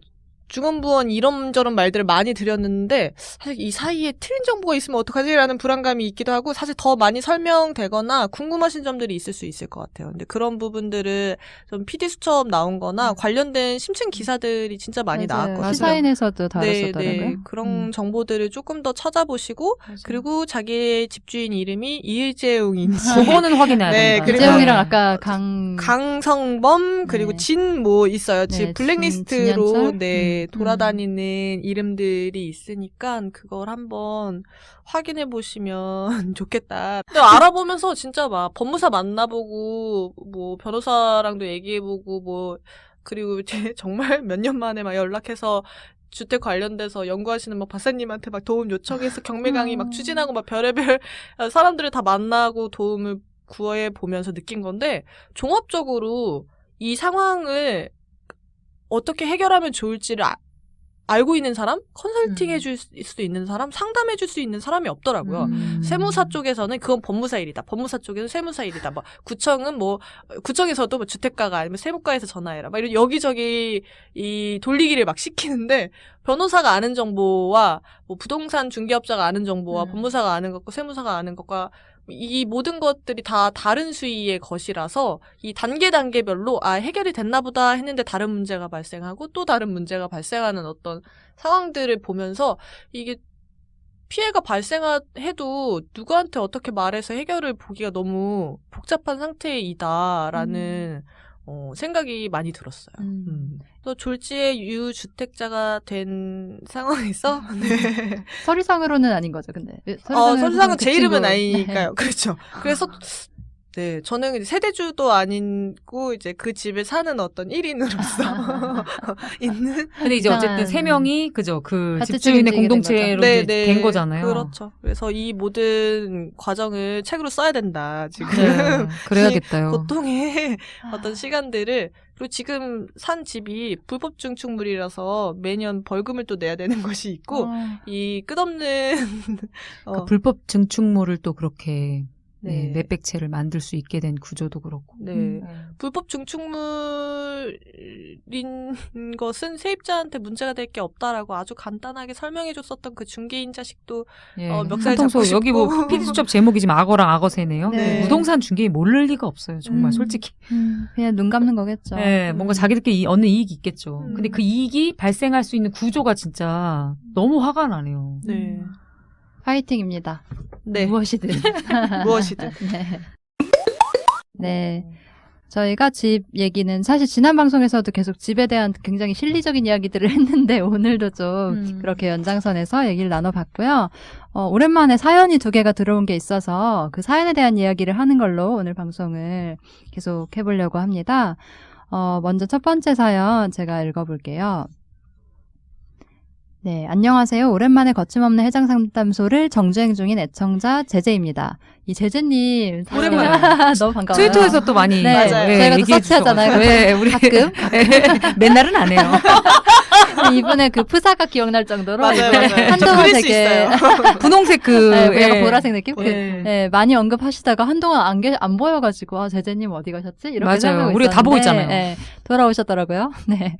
중원부원 이런저런 말들을 많이 드렸는데 사실 이 사이에 틀린 정보가 있으면 어떡하지라는 불안감이 있기도 하고, 사실 더 많이 설명되거나 궁금하신 점들이 있을 수 있을 것 같아요. 근데 그런 부분들을 좀 PD 수첩 나온 거나 관련된 심층 기사들이 진짜 많이 나왔거든요. 시사인에서도 다뤘었더라고요. 네, 그런 정보들을 조금 더 찾아보시고, 맞아요. 그리고 자기의 집주인 이름이 이재용인지 그거는 확인해야 네, 된다. 그리고 이재용이랑 아까 강성범 그리고 네. 진 뭐 있어요. 네, 지금 블랙리스트로 진현철? 돌아다니는 이름들이 있으니까 그걸 한번 확인해 보시면 좋겠다. 근데 알아보면서 진짜 막 법무사 만나보고 뭐 변호사랑도 얘기해보고 뭐 그리고 정말 몇 년 만에 막 연락해서 주택 관련돼서 연구하시는 막 박사님한테 막 도움 요청해서 경매 강의 막 추진하고 막 별의별 사람들을 다 만나고 도움을 구해 보면서 느낀 건데, 종합적으로 이 상황을 어떻게 해결하면 좋을지를 알고 있는 사람, 컨설팅 해줄 수 있는 사람, 상담해줄 수 있는 사람이 없더라고요. 세무사 쪽에서는 그건 법무사 일이다. 법무사 쪽에서는 세무사 일이다. 뭐 구청은 구청에서도 뭐 주택가가 아니면 세무과에서 전화해라. 막 이런 여기저기 이 돌리기를 막 시키는데, 변호사가 아는 정보와 뭐 부동산 중개업자가 아는 정보와 법무사가 아는 것과 세무사가 아는 것과 이 모든 것들이 다 다른 수위의 것이라서 이 단계별로 해결이 됐나 보다 했는데 다른 문제가 발생하고 또 다른 문제가 발생하는 어떤 상황들을 보면서 이게 피해가 발생해도 누구한테 어떻게 말해서 해결을 보기가 너무 복잡한 상태이다라는 생각이 많이 들었어요. 또 졸지의 유주택자가 된 상황에서 네. 서류상으로는 아닌 거죠, 근데. 서류상은 그 제 이름은 친구. 아니니까요. 그렇죠. 그래서 네, 저는 이제 세대주도 아니고 이제 그 집에 사는 어떤 1인으로서 있는. 근데 이제 어쨌든 세 명이 그죠 그 집주인의 공동체로 네, 이제 네, 된 거잖아요. 그렇죠. 그래서 이 모든 과정을 책으로 써야 된다. 지금 네, 그래야겠다요. 고통의 어떤 시간들을. 그리고 지금 산 집이 불법 증축물이라서 매년 벌금을 또 내야 되는 것이 있고 이 끝없는 그 불법 증축물을 또 그렇게 네. 몇백 채를 만들 수 있게 된 구조도 그렇고. 네. 불법 증축물인 것은 세입자한테 문제가 될 게 없다라고 아주 간단하게 설명해 줬었던 그 중개인 자식도 멱살 잡고 싶고. 여기 뭐 PD수첩 제목이 지금 악어랑 악어새네요. 네. 부동산 중개인 모를 리가 없어요. 정말 솔직히. 그냥 눈 감는 거겠죠. 네, 뭔가 자기들끼리 얻는 이익이 있겠죠. 근데 그 이익이 발생할 수 있는 구조가 진짜 너무 화가 나네요. 네. 파이팅입니다. 네. 무엇이든. 무엇이든. 네. 네. 저희가 집 얘기는 사실 지난 방송에서도 계속 집에 대한 굉장히 실리적인 이야기들을 했는데 오늘도 좀 그렇게 연장선에서 얘기를 나눠봤고요. 오랜만에 사연이 2개가 들어온 게 있어서 그 사연에 대한 이야기를 하는 걸로 오늘 방송을 계속 해보려고 합니다. 먼저 첫 번째 사연 제가 읽어볼게요. 네, 안녕하세요. 오랜만에 거침없는 해장상담소를 정주행 중인 애청자 제제입니다. 이 제제님 오랜만에 너무 반가워요. 트위터에서 또 많이 네, 맞아요. 저희가 또 얘기해 서치하잖아요. 주셔가지고. 네, 우리 가끔 맨날은 안 해요. 이분의 그 프사가 기억날 정도로 맞아요, 맞아요. 저 한동안 그릴 수 되게 있어요. 분홍색 네, 약간 예. 보라색 느낌? 네. 네, 많이 언급하시다가 한동안 안 보여가지고 제재님 어디 가셨지? 이렇게 맞아요. 생각하고 우리가 다 보고 있었는데, 있잖아요. 네, 돌아오셨더라고요. 네.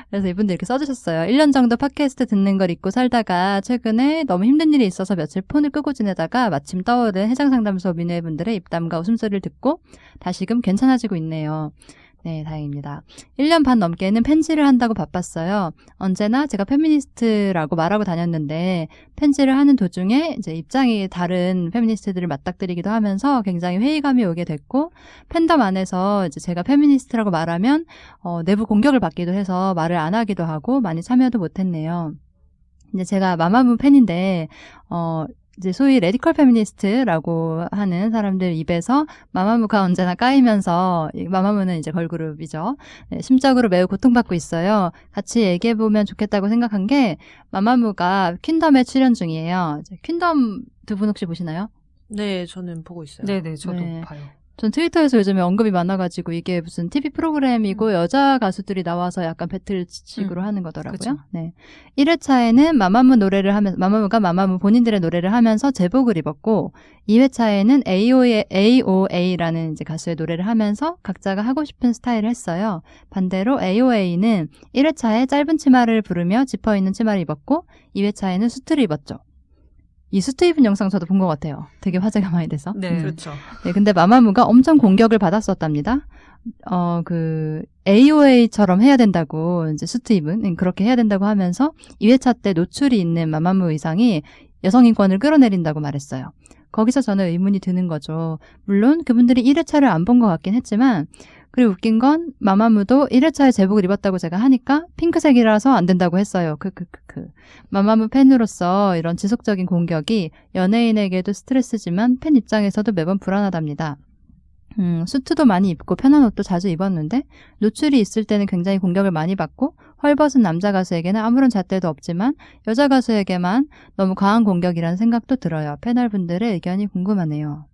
그래서 이분들 이렇게 써주셨어요. 1년 정도 팟캐스트 듣는 걸 잊고 살다가 최근에 너무 힘든 일이 있어서 며칠 폰을 끄고 지내다가 마침 떠오른 해장상담소 민회분들의 입담과 웃음소리를 듣고 다시금 괜찮아지고 있네요. 네, 다행입니다. 1년 반 넘게는 펜지를 한다고 바빴어요. 언제나 제가 페미니스트라고 말하고 다녔는데 펜지를 하는 도중에 이제 입장이 다른 페미니스트들을 맞닥뜨리기도 하면서 굉장히 회의감이 오게 됐고 팬덤 안에서 이제 제가 페미니스트라고 말하면 내부 공격을 받기도 해서 말을 안 하기도 하고 많이 참여도 못했네요. 이제 제가 마마무 팬인데 이제 소위 레디컬 페미니스트라고 하는 사람들 입에서 마마무가 언제나 까이면서 마마무는 이제 걸그룹이죠. 네, 심적으로 매우 고통받고 있어요. 같이 얘기해보면 좋겠다고 생각한 게 마마무가 퀸덤에 출연 중이에요. 이제 퀸덤 2분 혹시 보시나요? 네, 저는 보고 있어요. 네네, 저도 네. 봐요. 전 트위터에서 요즘에 언급이 많아가지고 이게 무슨 TV 프로그램이고 여자 가수들이 나와서 약간 배틀식으로 하는 거더라고요. 그쵸. 네. 1회차에는 마마무 노래를 하면서 마마무가 마마무 본인들의 노래를 하면서 제복을 입었고 2회차에는 AOA라는 이제 가수의 노래를 하면서 각자가 하고 싶은 스타일을 했어요. 반대로 AOA는 1회차에 짧은 치마를 부르며 지퍼 있는 치마를 입었고 2회차에는 수트를 입었죠. 이 수트 입은 영상 저도 본 것 같아요. 되게 화제가 많이 돼서. 네. 그렇죠. 네, 근데 마마무가 엄청 공격을 받았었답니다. AOA처럼 해야 된다고, 이제 수트 입은, 그렇게 해야 된다고 하면서 2회차 때 노출이 있는 마마무 의상이 여성 인권을 끌어내린다고 말했어요. 거기서 저는 의문이 드는 거죠. 물론 그분들이 1회차를 안 본 것 같긴 했지만, 그리고 웃긴 건 마마무도 1회차에 제복을 입었다고 제가 하니까 핑크색이라서 안 된다고 했어요. 마마무 팬으로서 이런 지속적인 공격이 연예인에게도 스트레스지만 팬 입장에서도 매번 불안하답니다. 수트도 많이 입고 편한 옷도 자주 입었는데 노출이 있을 때는 굉장히 공격을 많이 받고 헐벗은 남자 가수에게는 아무런 잣대도 없지만 여자 가수에게만 너무 과한 공격이라는 생각도 들어요. 패널분들의 의견이 궁금하네요.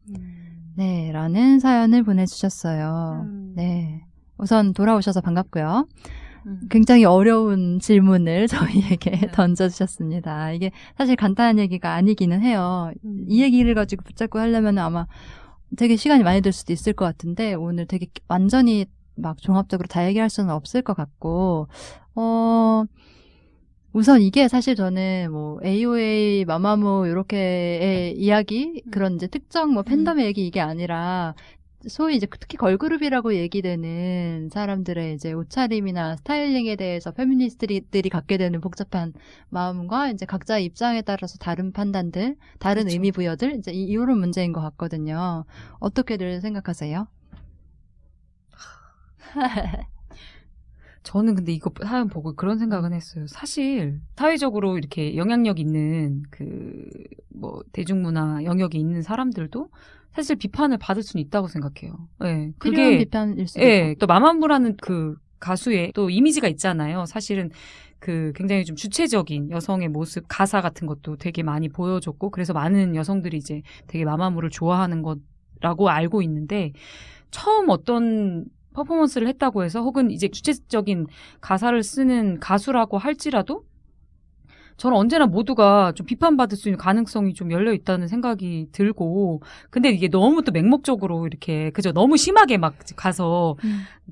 네, 라는 사연을 보내주셨어요. 네. 우선 돌아오셔서 반갑고요. 굉장히 어려운 질문을 저희에게 던져주셨습니다. 이게 사실 간단한 얘기가 아니기는 해요. 이 얘기를 가지고 붙잡고 하려면 아마 되게 시간이 많이 들 수도 있을 것 같은데 오늘 되게 완전히 막 종합적으로 다 얘기할 수는 없을 것 같고 우선 이게 사실 저는 뭐 AOA, 마마무 이렇게의 이야기 그런 이제 특정 뭐 팬덤의 얘기 이게 아니라 소위 이제 특히 걸그룹이라고 얘기되는 사람들의 이제 옷차림이나 스타일링에 대해서 페미니스트들이 갖게 되는 복잡한 마음과 이제 각자의 입장에 따라서 다른 판단들, 다른 그렇죠. 의미 부여들 이제 이런 문제인 것 같거든요. 어떻게들 생각하세요? 저는 근데 이거 사연 보고 그런 생각은 했어요. 사실 사회적으로 이렇게 영향력 있는 뭐 대중문화 영역에 있는 사람들도 사실 비판을 받을 수는 있다고 생각해요. 네, 필요한 그게 비판일 수도 예, 있고. 또 마마무라는 그 가수의 또 이미지가 있잖아요. 사실은 굉장히 좀 주체적인 여성의 모습, 가사 같은 것도 되게 많이 보여줬고, 그래서 많은 여성들이 이제 되게 마마무를 좋아하는 거라고 알고 있는데, 처음 어떤 퍼포먼스를 했다고 해서, 혹은 이제 주체적인 가사를 쓰는 가수라고 할지라도, 저는 언제나 모두가 좀 비판받을 수 있는 가능성이 좀 열려 있다는 생각이 들고, 근데 이게 너무 또 맹목적으로 이렇게, 그죠? 너무 심하게 막 가서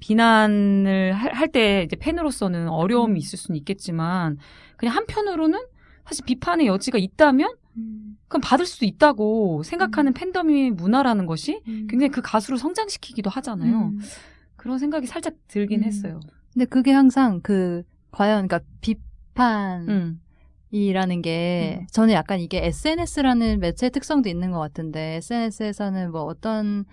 비난을 할 때 이제 팬으로서는 어려움이 있을 수는 있겠지만, 그냥 한편으로는 사실 비판의 여지가 있다면, 그럼 받을 수도 있다고 생각하는 팬덤의 문화라는 것이 굉장히 그 가수를 성장시키기도 하잖아요. 그런 생각이 살짝 들긴 했어요. 근데 그게 항상 과연, 그러니까 비판, 이라는 게 저는 약간 이게 SNS라는 매체의 특성도 있는 것 같은데 SNS에서는 뭐 어떤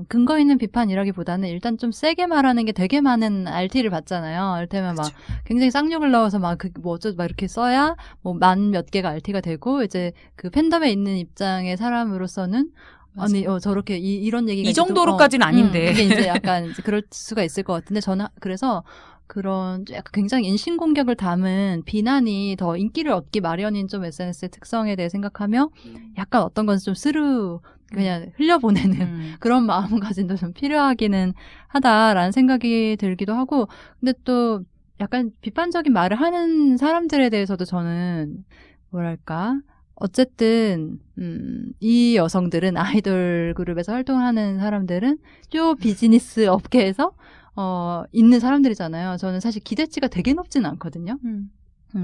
근거 있는 비판이라기보다는 일단 좀 세게 말하는 게 되게 많은 RT를 받잖아요. 이를테면 막 굉장히 쌍욕을 넣어서 막 뭐 어쩌고 막 이렇게 써야 뭐 만 몇 개가 RT가 되고 이제 그 팬덤에 있는 입장의 사람으로서는 아니 저렇게 이런 얘기가 이 정도로까지는 아닌데 그게 이제 약간 이제 그럴 수가 있을 것 같은데 저는 그래서 그런 약간 굉장히 인신공격을 담은 비난이 더 인기를 얻기 마련인 좀 SNS의 특성에 대해 생각하며 약간 어떤 건 좀 스루 그냥 흘려보내는 그런 마음가짐도 좀 필요하기는 하다라는 생각이 들기도 하고 근데 또 약간 비판적인 말을 하는 사람들에 대해서도 저는 뭐랄까 어쨌든 이 여성들은 아이돌 그룹에서 활동하는 사람들은 쇼 비즈니스 업계에서 있는 사람들이잖아요. 저는 사실 기대치가 되게 높지는 않거든요.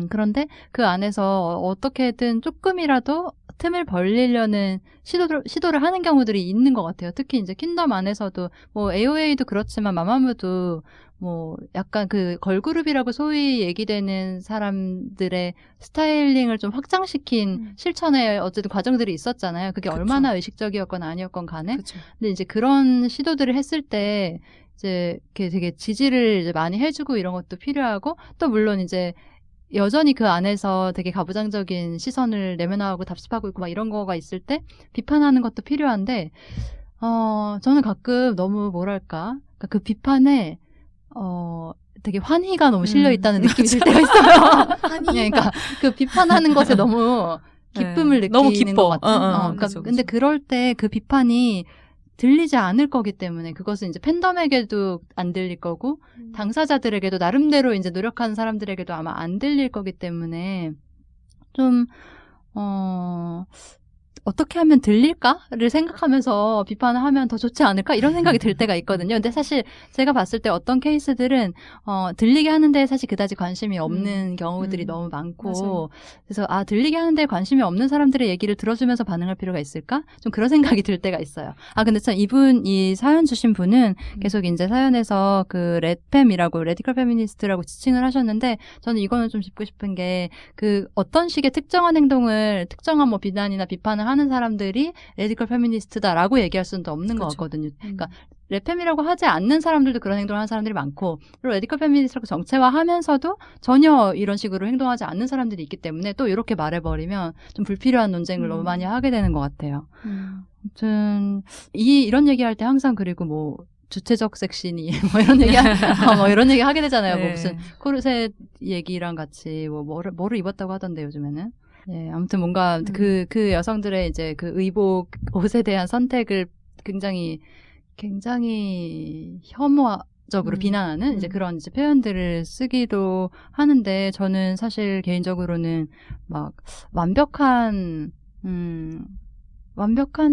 그런데 그 안에서 어떻게든 조금이라도 틈을 벌리려는 시도를 하는 경우들이 있는 것 같아요. 특히 이제 킹덤 안에서도 뭐 AOA도 그렇지만 마마무도 뭐 약간 그 걸그룹이라고 소위 얘기되는 사람들의 스타일링을 좀 확장시킨 실천의 어쨌든 과정들이 있었잖아요. 그게 그쵸. 얼마나 의식적이었건 아니었건 간에. 그쵸. 근데 이제 그런 시도들을 했을 때 이제 이렇게 되게 지지를 이제 많이 해주고 이런 것도 필요하고 또 물론 이제 여전히 그 안에서 되게 가부장적인 시선을 내면화하고 답습하고 있고 막 이런 거가 있을 때 비판하는 것도 필요한데 저는 가끔 너무 뭐랄까 그러니까 그 비판에 되게 환희가 너무 실려 있다는 느낌이 들 때가 있어요. 그러니까 그 비판하는 것에 너무 기쁨을 느끼는 너무 기뻐. 것 같은. 그러니까 그쵸, 근데 그쵸. 그럴 때 그 비판이 들리지 않을 거기 때문에 그것은 이제 팬덤에게도 안 들릴 거고 당사자들에게도 나름대로 이제 노력하는 사람들에게도 아마 안 들릴 거기 때문에 좀 어떻게 하면 들릴까를 생각하면서 비판을 하면 더 좋지 않을까 이런 생각이 들 때가 있거든요. 근데 사실 제가 봤을 때 어떤 케이스들은 들리게 하는데 사실 그다지 관심이 없는 경우들이 너무 많고 맞아요. 그래서 들리게 하는데 관심이 없는 사람들의 얘기를 들어주면서 반응할 필요가 있을까? 좀 그런 생각이 들 때가 있어요. 근데 참 이 사연 주신 분은 계속 이제 사연에서 그 레팸이라고 레디컬 페미니스트라고 지칭을 하셨는데 저는 이거는 좀 짚고 싶은 게 그 어떤 식의 특정한 행동을 특정한 뭐 비난이나 비판을 하는 사람들이 레디컬 페미니스트다라고 얘기할 수는 없는 것 같거든요. 그러니까 레팸이라고 하지 않는 사람들도 그런 행동을 하는 사람들이 많고 그리고 레디컬 페미니스트라고 정체화하면서도 전혀 이런 식으로 행동하지 않는 사람들이 있기 때문에 또 이렇게 말해버리면 좀 불필요한 논쟁을 너무 많이 하게 되는 것 같아요. 아무튼 이런 얘기할 때 항상 그리고 뭐 주체적 섹시니 뭐 이런 얘기 뭐 이런 얘기 하게 되잖아요. 네. 뭐 무슨 코르셋 얘기랑 같이 뭐 뭐를 입었다고 하던데 요즘에는. 예, 아무튼 뭔가 그 여성들의 이제 그 의복 옷에 대한 선택을 굉장히 혐오적으로 비난하는 이제 그런 이제 표현들을 쓰기도 하는데 저는 사실 개인적으로는 막 완벽한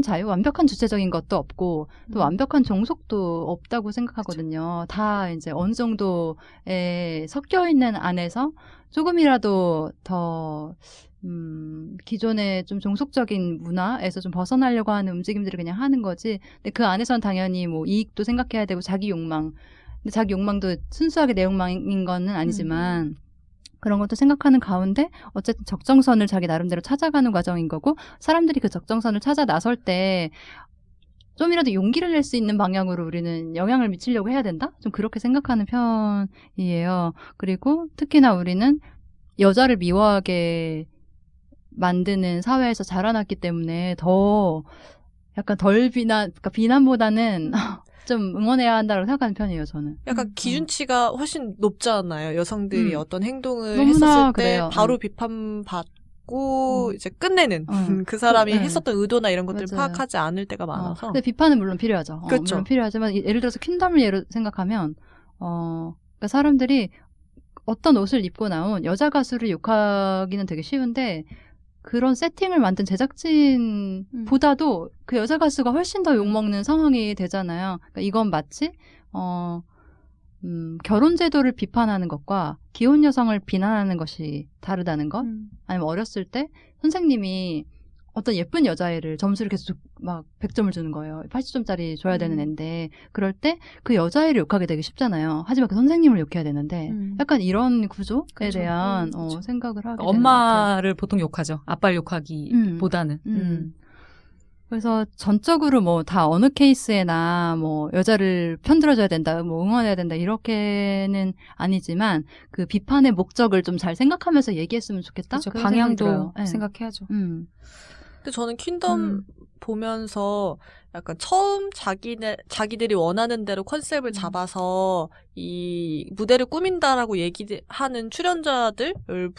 자유, 완벽한 주체적인 것도 없고 또 완벽한 종속도 없다고 생각하거든요. 다 이제 어느 정도에 섞여 있는 안에서 조금이라도 더 기존의 좀 종속적인 문화에서 좀 벗어나려고 하는 움직임들을 그냥 하는 거지. 근데 그 안에선 당연히 뭐 이익도 생각해야 되고 자기 욕망. 근데 자기 욕망도 순수하게 내 욕망인 거는 아니지만 그런 것도 생각하는 가운데 어쨌든 적정선을 자기 나름대로 찾아가는 과정인 거고 사람들이 그 적정선을 찾아 나설 때 좀이라도 용기를 낼 수 있는 방향으로 우리는 영향을 미치려고 해야 된다? 좀 그렇게 생각하는 편이에요. 그리고 특히나 우리는 여자를 미워하게 만드는 사회에서 자라났기 때문에 더 약간 덜 그러니까 비난보다는 좀 응원해야 한다고 생각하는 편이에요, 저는. 약간 기준치가 훨씬 높잖아요. 여성들이 어떤 행동을 너무나 했었을 때 그래요. 바로 비판받고 이제 끝내는 그 사람이 네. 했었던 의도나 이런 것들을 맞아요. 파악하지 않을 때가 많아서. 근데 비판은 물론 필요하죠. 그렇죠. 물론 필요하지만 예를 들어서 퀸덤을 예로 생각하면 그러니까 사람들이 어떤 옷을 입고 나온 여자 가수를 욕하기는 되게 쉬운데 그런 세팅을 만든 제작진보다도 그 여자 가수가 훨씬 더 욕먹는 상황이 되잖아요. 그러니까 이건 마치 결혼 제도를 비판하는 것과 기혼 여성을 비난하는 것이 다르다는 것. 아니면 어렸을 때 선생님이 어떤 예쁜 여자애를 점수를 계속 막 100점을 주는 거예요. 80점짜리 줘야 되는 앤데 그럴 때 그 여자애를 욕하게 되기 쉽잖아요. 하지만 그 선생님을 욕해야 되는데 약간 이런 구조에 그쵸. 대한 그쵸. 생각을 하게 되는 것 같아요. 엄마를 보통 욕하죠. 아빠를 욕하기보다는. 그래서 전적으로 뭐 다 어느 케이스에나 뭐 여자를 편들어줘야 된다, 뭐 응원해야 된다 이렇게는 아니지만 그 비판의 목적을 좀 잘 생각하면서 얘기했으면 좋겠다. 그렇죠. 그런 방향도 생각이 들어요. 네. 생각해야죠. 근데 저는 퀸덤 보면서 약간 처음 자기들이 원하는 대로 컨셉을 잡아서 이 무대를 꾸민다라고 얘기하는 출연자들을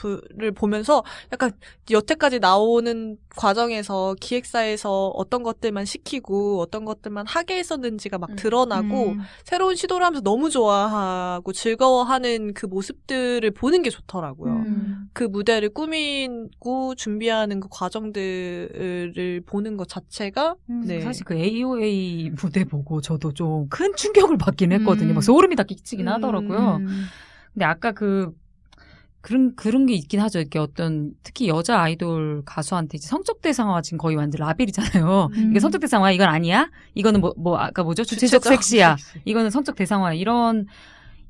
보면서 약간 여태까지 나오는 과정에서 기획사에서 어떤 것들만 시키고 어떤 것들만 하게 했었는지가 막 드러나고 새로운 시도를 하면서 너무 좋아하고 즐거워하는 그 모습들을 보는 게 좋더라고요. 그 무대를 꾸미고 준비하는 그 과정들을 보는 것 자체가 네. 사실 그 AOA 무대 보고 저도 좀 큰 충격을 받긴 했거든요. 막 소름이 다 끼치긴 하더라고요. 근데 아까 그런 게 있긴 하죠. 이렇게 어떤 특히 여자 아이돌 가수한테 이제 성적 대상화가 지금 거의 완전 라벨이잖아요. 이게 성적 대상화 이건 아니야? 이거는 아까 뭐죠? 주체적 섹시야. 이거는 성적 대상화야. 이런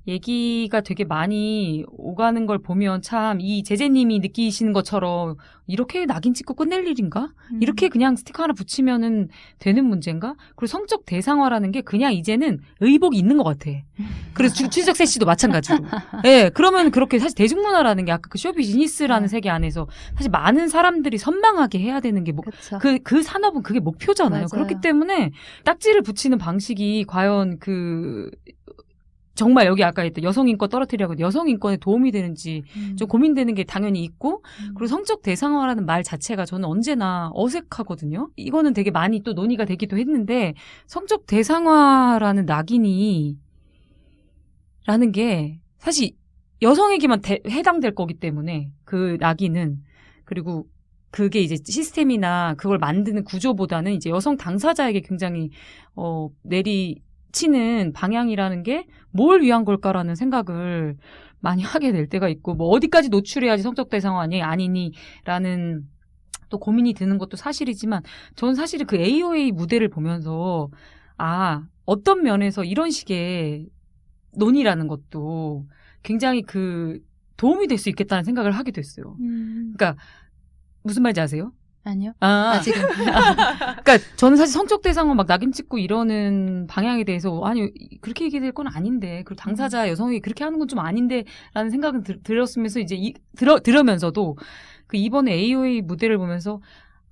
얘기가 되게 많이 오가는 걸 보면 참 이 제재님이 느끼시는 것처럼 이렇게 낙인 찍고 끝낼 일인가? 이렇게 그냥 스티커 하나 붙이면은 되는 문제인가? 그리고 성적 대상화라는 게 그냥 이제는 의복이 있는 것 같아. 그래서 주체적 섹시도 마찬가지로. 예, 그러면 그렇게 사실 대중문화라는 게 아까 그 쇼비즈니스라는 세계 안에서 사실 많은 사람들이 선망하게 해야 되는 게 그 산업은 그게 목표잖아요. 맞아요. 그렇기 때문에 딱지를 붙이는 방식이 과연 정말 여기 아까 했던 여성인권 떨어뜨리라고 여성인권에 도움이 되는지 좀 고민되는 게 당연히 있고 그리고 성적 대상화라는 말 자체가 저는 언제나 어색하거든요. 이거는 되게 많이 또 논의가 되기도 했는데 성적 대상화라는 낙인이 라는 게 사실 여성에게만 해당될 거기 때문에 그 낙인은 그리고 그게 이제 시스템이나 그걸 만드는 구조보다는 이제 여성 당사자에게 굉장히 내리치는 방향이라는 게 뭘 위한 걸까라는 생각을 많이 하게 될 때가 있고 뭐 어디까지 노출해야지 성적 대상화니 아니니라는 또 고민이 드는 것도 사실이지만 저는 사실은 그 AOA 무대를 보면서 어떤 면에서 이런 식의 논의라는 것도 굉장히 도움이 될 수 있겠다는 생각을 하게 됐어요. 그러니까 무슨 말인지 아세요? 아니요. 아직은. 그러니까 저는 사실 성적 대상화 막 낙인 찍고 이러는 방향에 대해서 아니 그렇게 얘기될 건 아닌데 그리고 당사자 여성이 그렇게 하는 건 좀 아닌데라는 생각은 들었으면서 이제 들으면서도 그 이번에 AOA 무대를 보면서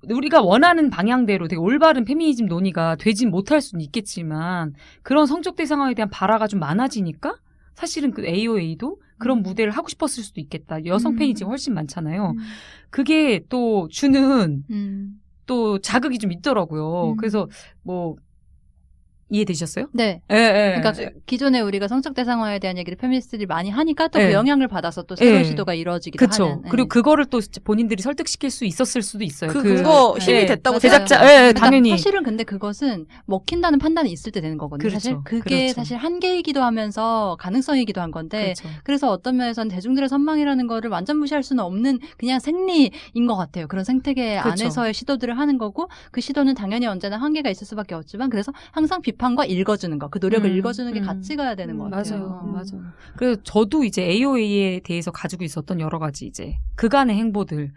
우리가 원하는 방향대로 되게 올바른 페미니즘 논의가 되진 못할 수는 있겠지만 그런 성적 대상화에 대한 발화가 좀 많아지니까 사실은 그 AOA도 그런 무대를 하고 싶었을 수도 있겠다. 여성 팬이 지금 훨씬 많잖아요. 그게 또 주는 또 자극이 좀 있더라고요. 그래서 이해되셨어요? 네. 예. 그러니까 기존에 우리가 성적 대상화에 대한 얘기를 페미니스트들이 많이 하니까 또 그 예. 영향을 받아서 또 새로운 예. 시도가 이루어지기도 그렇죠. 하는. 그리고 그거를 또 본인들이 설득시킬 수 있었을 수도 있어요. 그거 힘이 됐다고 맞아요. 제작자, 그러니까 당연히. 사실은 근데 그것은 먹힌다는 판단이 있을 때 되는 거거든요. 그렇죠. 사실 그게 그렇죠. 사실 한계이기도 하면서 가능성이기도 한 건데 그렇죠. 그래서 어떤 면에서는 대중들의 선망이라는 거를 완전 무시할 수는 없는 그냥 생리인 것 같아요. 그런 생태계 그렇죠. 안에서의 시도들을 하는 거고 그 시도는 당연히 언제나 한계가 있을 수밖에 없지만 그래서 항상 비판과 읽어주는 거, 그 노력을 읽어주는 게 같이 가야 되는 것 같아요. 맞아요. 그래서 저도 이제 AOA에 대해서 가지고 있었던 여러 가지 이제 그간의 행보들과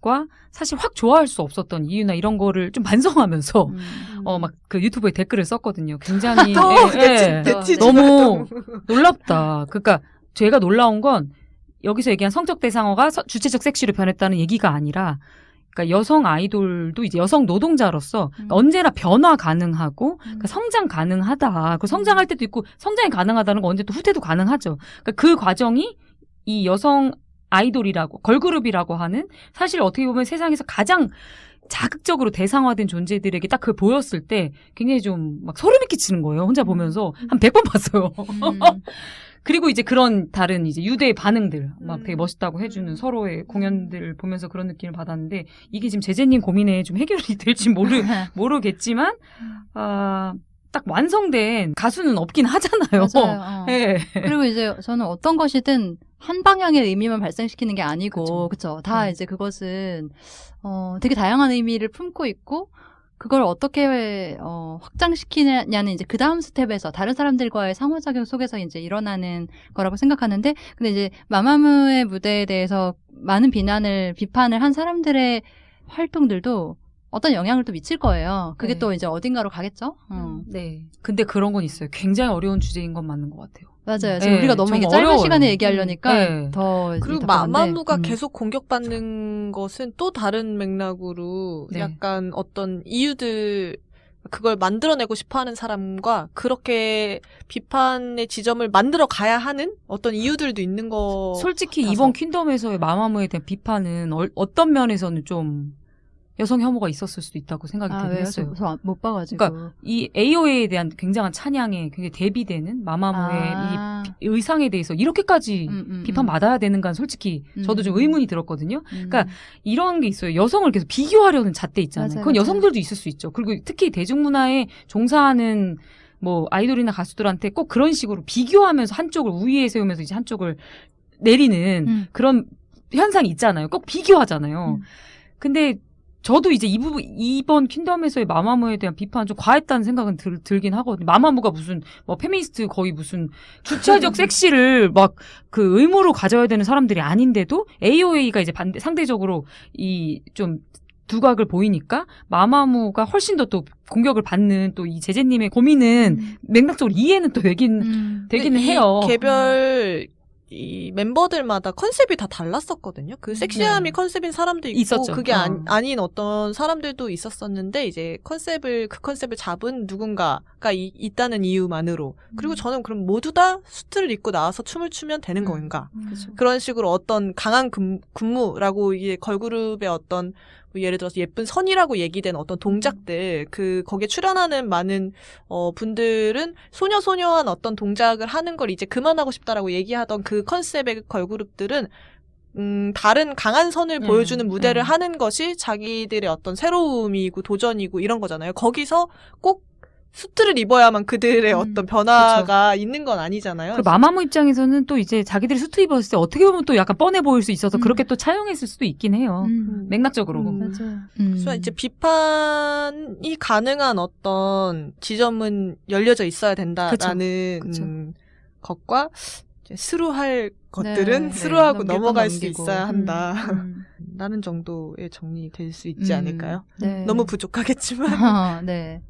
사람들과 사실 확 좋아할 수 없었던 이유나 이런 거를 좀 반성하면서 막 그 유튜브에 댓글을 썼거든요. 굉장히 너무 놀랍다. 그러니까 제가 놀라운 건 여기서 얘기한 성적 대상어가 주체적 섹시로 변했다는 얘기가 아니라 그러니까 여성 아이돌도 이제 여성 노동자로서 언제나 변화 가능하고 그러니까 성장 가능하다. 그 성장할 때도 있고 성장이 가능하다는 건 언제 또 후퇴도 가능하죠. 그러니까 그 과정이 이 여성 아이돌이라고 걸그룹이라고 하는 사실 어떻게 보면 세상에서 가장 자극적으로 대상화된 존재들에게 딱 그걸 보였을 때 굉장히 좀 막 소름이 끼치는 거예요. 혼자 보면서 한 100번 봤어요. 그리고 이제 그런 다른 이제 유대의 반응들 막 되게 멋있다고 해주는 서로의 공연들을 보면서 그런 느낌을 받았는데 이게 지금 제재님 고민에 좀 해결이 될지 모르겠지만 딱 완성된 가수는 없긴 하잖아요. 맞아요. 네. 그리고 이제 저는 어떤 것이든 한 방향의 의미만 발생시키는 게 아니고, 그쵸. 다 이제 그것은, 되게 다양한 의미를 품고 있고, 그걸 어떻게, 확장시키냐는 이제 그 다음 스텝에서 다른 사람들과의 상호작용 속에서 이제 일어나는 거라고 생각하는데, 근데 이제 마마무의 무대에 대해서 많은 비판을 한 사람들의 활동들도 어떤 영향을 또 미칠 거예요. 그게 네. 또 이제 어딘가로 가겠죠? 네. 근데 그런 건 있어요. 굉장히 어려운 주제인 건 맞는 것 같아요. 맞아요. 지금 네, 우리가 너무 좀 이게 짧은 어려워요. 시간에 얘기하려니까 네. 더 그리고 답답한데. 마마무가 계속 공격받는 것은 또 다른 맥락으로 네. 약간 어떤 이유들 그걸 만들어내고 싶어하는 사람과 그렇게 비판의 지점을 만들어 가야 하는 어떤 이유들도 있는 거. 솔직히 같아서. 이번 퀸덤에서의 마마무에 대한 비판은 어떤 면에서는 좀 여성 혐오가 있었을 수도 있다고 생각이 들긴 왜요? 했어요. 못 봐가지고. 그러니까 이 AOA에 대한 굉장한 찬양에 굉장히 대비되는 마마무의 이 의상에 대해서 이렇게까지 비판받아야 되는가 솔직히 저도 좀 의문이 들었거든요. 그러니까 이런 게 있어요. 여성을 계속 비교하려는 잣대 있잖아요. 맞아요, 그건 맞아요. 여성들도 있을 수 있죠. 그리고 특히 대중문화에 종사하는 뭐 아이돌이나 가수들한테 꼭 그런 식으로 비교하면서 한쪽을 우위에 세우면서 이제 한쪽을 내리는 그런 현상이 있잖아요. 꼭 비교하잖아요. 근데 저도 이제 이번 퀸덤에서의 마마무에 대한 비판 좀 과했다는 생각은 들긴 하거든요. 마마무가 무슨 뭐 페미니스트 거의 무슨 주체적 섹시를 막 그 의무로 가져야 되는 사람들이 아닌데도 AOA가 이제 상대적으로 이 좀 두각을 보이니까 마마무가 훨씬 더 또 공격을 받는 또 이 제재님의 고민은 맥락적으로 이해는 또 되기는 해요. 개별 이 멤버들마다 컨셉이 다 달랐었거든요. 그 섹시함이 컨셉인 사람도 있고 있었죠. 그게 아닌 어떤 사람들도 있었었는데 이제 그 컨셉을 잡은 누군가가 있다는 이유만으로 그리고 저는 그럼 모두 다 수트를 입고 나와서 춤을 추면 되는 건가? 그런 식으로 어떤 강한 군무라고 이게 걸그룹의 어떤 뭐 예를 들어서 예쁜 선이라고 얘기된 어떤 동작들 거기에 출연하는 많은 분들은 소녀소녀한 어떤 동작을 하는 걸 이제 그만하고 싶다라고 얘기하던 그 컨셉의 걸그룹들은 다른 강한 선을 보여주는 무대를 하는 것이 자기들의 어떤 새로움이고 도전이고 이런 거잖아요. 거기서 꼭 수트를 입어야만 그들의 어떤 변화가 있는 건 아니잖아요. 그 마마무 입장에서는 또 이제 자기들이 수트 입었을 때 어떻게 보면 또 약간 뻔해 보일 수 있어서 그렇게 또 차용했을 수도 있긴 해요. 맥락적으로. 맞아요. 그래서 이제 비판이 가능한 어떤 지점은 열려져 있어야 된다라는 것과 이제 스루할 것들은 스루하고 넘어갈 수 있어야 한다. 라는 정도의 정리될 수 있지 않을까요? 네. 너무 부족하겠지만. 네.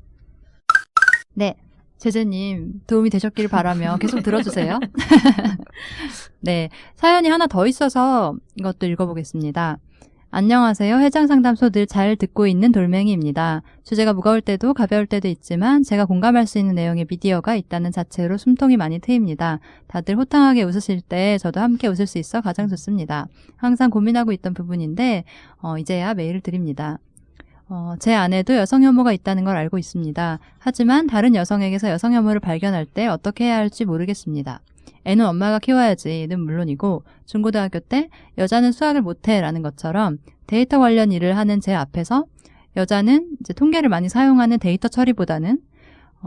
네. 제재님, 도움이 되셨길 바라며 계속 들어주세요. 네. 사연이 하나 더 있어서 이것도 읽어보겠습니다. 안녕하세요. 해장상담소 늘 잘 듣고 있는 돌멩이입니다. 주제가 무거울 때도 가벼울 때도 있지만 제가 공감할 수 있는 내용의 미디어가 있다는 자체로 숨통이 많이 트입니다. 다들 호탕하게 웃으실 때 저도 함께 웃을 수 있어 가장 좋습니다. 항상 고민하고 있던 부분인데 이제야 메일을 드립니다. 제 안에도 여성 혐오가 있다는 걸 알고 있습니다. 하지만 다른 여성에게서 여성 혐오를 발견할 때 어떻게 해야 할지 모르겠습니다. 애는 엄마가 키워야지는 물론이고 중고등학교 때 여자는 수학을 못해 라는 것처럼 데이터 관련 일을 하는 제 앞에서 여자는 이제 통계를 많이 사용하는 데이터 처리보다는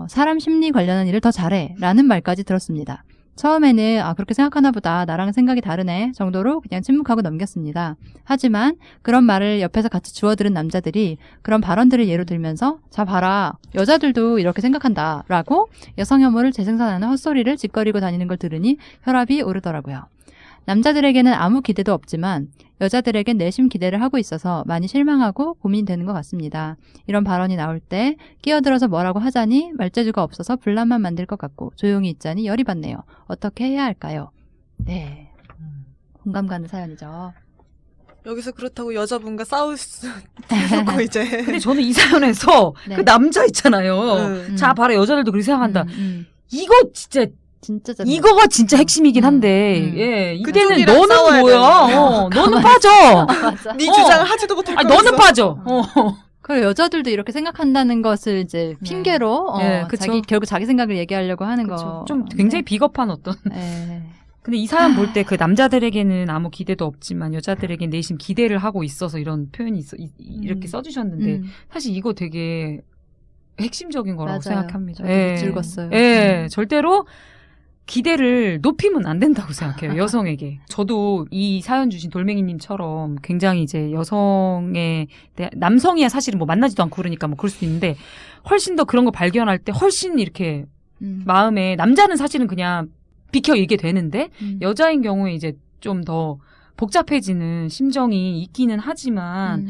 사람 심리 관련한 일을 더 잘해 라는 말까지 들었습니다. 처음에는 그렇게 생각하나 보다 나랑 생각이 다르네 정도로 그냥 침묵하고 넘겼습니다. 하지만 그런 말을 옆에서 같이 주워들은 남자들이 그런 발언들을 예로 들면서 자 봐라 여자들도 이렇게 생각한다 라고 여성 혐오를 재생산하는 헛소리를 짓거리고 다니는 걸 들으니 혈압이 오르더라고요. 남자들에게는 아무 기대도 없지만 여자들에겐 내심 기대를 하고 있어서 많이 실망하고 고민되는 것 같습니다. 이런 발언이 나올 때 끼어들어서 뭐라고 하자니 말재주가 없어서 분란만 만들 것 같고 조용히 있자니 열이 받네요. 어떻게 해야 할까요? 네. 공감 가는 사연이죠. 여기서 그렇다고 여자분과 싸울 수 있고 이제. 근데 저는 이 사연에서 네. 그 남자 있잖아요. 응. 자, 봐라, 여자들도 그렇게 생각한다. 이거 진짜 진짜 짜증나. 이거가 진짜 핵심이긴 한데, 음. 이때는 그쪽이랑 너는 싸워야 뭐야? 되는데. 너는 빠져. 맞아. 네 주장을 하지도 못할 아니, 거면서. 너는 빠져. 그리고 여자들도 이렇게 생각한다는 것을 이제 핑계로 네, 그쵸. 결국 자기 생각을 얘기하려고 하는 그쵸. 거. 좀 굉장히 비겁한 어떤. 네. 근데 이 사연 볼 때 그 남자들에게는 아무 기대도 없지만 여자들에겐 내심 기대를 하고 있어서 이런 표현이 이렇게 써주셨는데 사실 이거 되게 핵심적인 거라고 맞아요. 생각합니다. 저도 밑줄궜어요. 예, 절대로 기대를 높이면 안 된다고 생각해요. 여성에게. 저도 이 사연 주신 돌멩이님처럼 굉장히 이제 여성에 대한 남성이야 사실은 뭐 만나지도 않고 그러니까 뭐 그럴 수도 있는데 훨씬 더 그런 거 발견할 때 훨씬 이렇게 마음에 남자는 사실은 그냥 비켜 있게 되는데 여자인 경우에 이제 좀 더 복잡해지는 심정이 있기는 하지만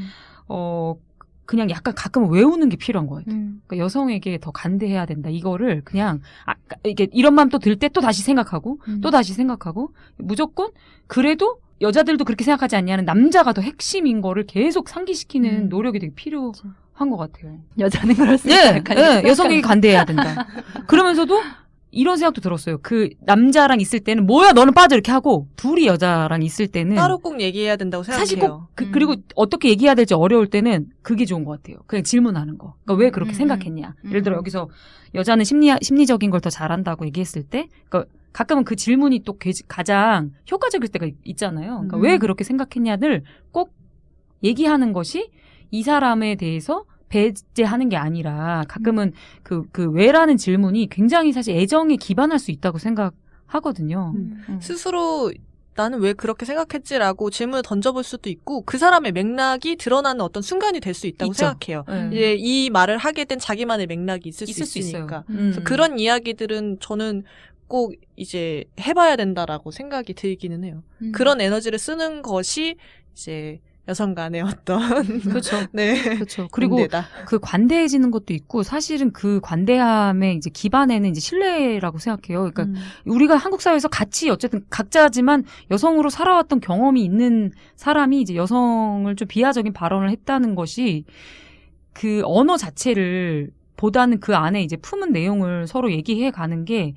그냥 약간 가끔은 외우는 게 필요한 것 같아요. 그러니까 여성에게 더 간대해야 된다. 이거를 그냥 이게 이런 마음 또 들 때 또 다시 생각하고 또 다시 생각하고 무조건 그래도 여자들도 그렇게 생각하지 않냐는 남자가 더 핵심인 거를 계속 상기시키는 노력이 되게 필요한 것 같아요. 여자는 그럴 수 네, 있다. 네, 여성에게 간대해야 된다. 그러면서도 이런 생각도 들었어요. 그 남자랑 있을 때는 뭐야 너는 빠져 이렇게 하고 둘이 여자랑 있을 때는 따로 꼭 얘기해야 된다고 생각해요. 사실 꼭 그리고 어떻게 얘기해야 될지 어려울 때는 그게 좋은 것 같아요. 그냥 질문하는 거. 그러니까 왜 그렇게 생각했냐. 예를 들어 여기서 여자는 심리적인 걸 더 잘한다고 얘기했을 때 그러니까 가끔은 그 질문이 또 가장 효과적일 때가 있잖아요. 그러니까 왜 그렇게 생각했냐를 꼭 얘기하는 것이 이 사람에 대해서 배제하는 게 아니라 가끔은 그 왜라는 질문이 굉장히 사실 애정에 기반할 수 있다고 생각하거든요. 스스로 나는 왜 그렇게 생각했지라고 질문을 던져볼 수도 있고 그 사람의 맥락이 드러나는 어떤 순간이 될 수 있다고 있죠. 생각해요. 이제 이 말을 하게 된 자기만의 맥락이 있을 수 있으니까. 그래서 그런 이야기들은 저는 꼭 이제 해봐야 된다라고 생각이 들기는 해요. 그런 에너지를 쓰는 것이 이제 여성 간의 어떤 그렇죠. 네. 그렇죠. 그리고 관대다. 그 관대해지는 것도 있고 사실은 그 관대함의 이제 기반에는 이제 신뢰라고 생각해요. 그러니까 우리가 한국 사회에서 같이 어쨌든 각자지만 여성으로 살아왔던 경험이 있는 사람이 이제 여성을 좀 비하적인 발언을 했다는 것이 그 언어 자체를 보다는 그 안에 이제 품은 내용을 서로 얘기해 가는 게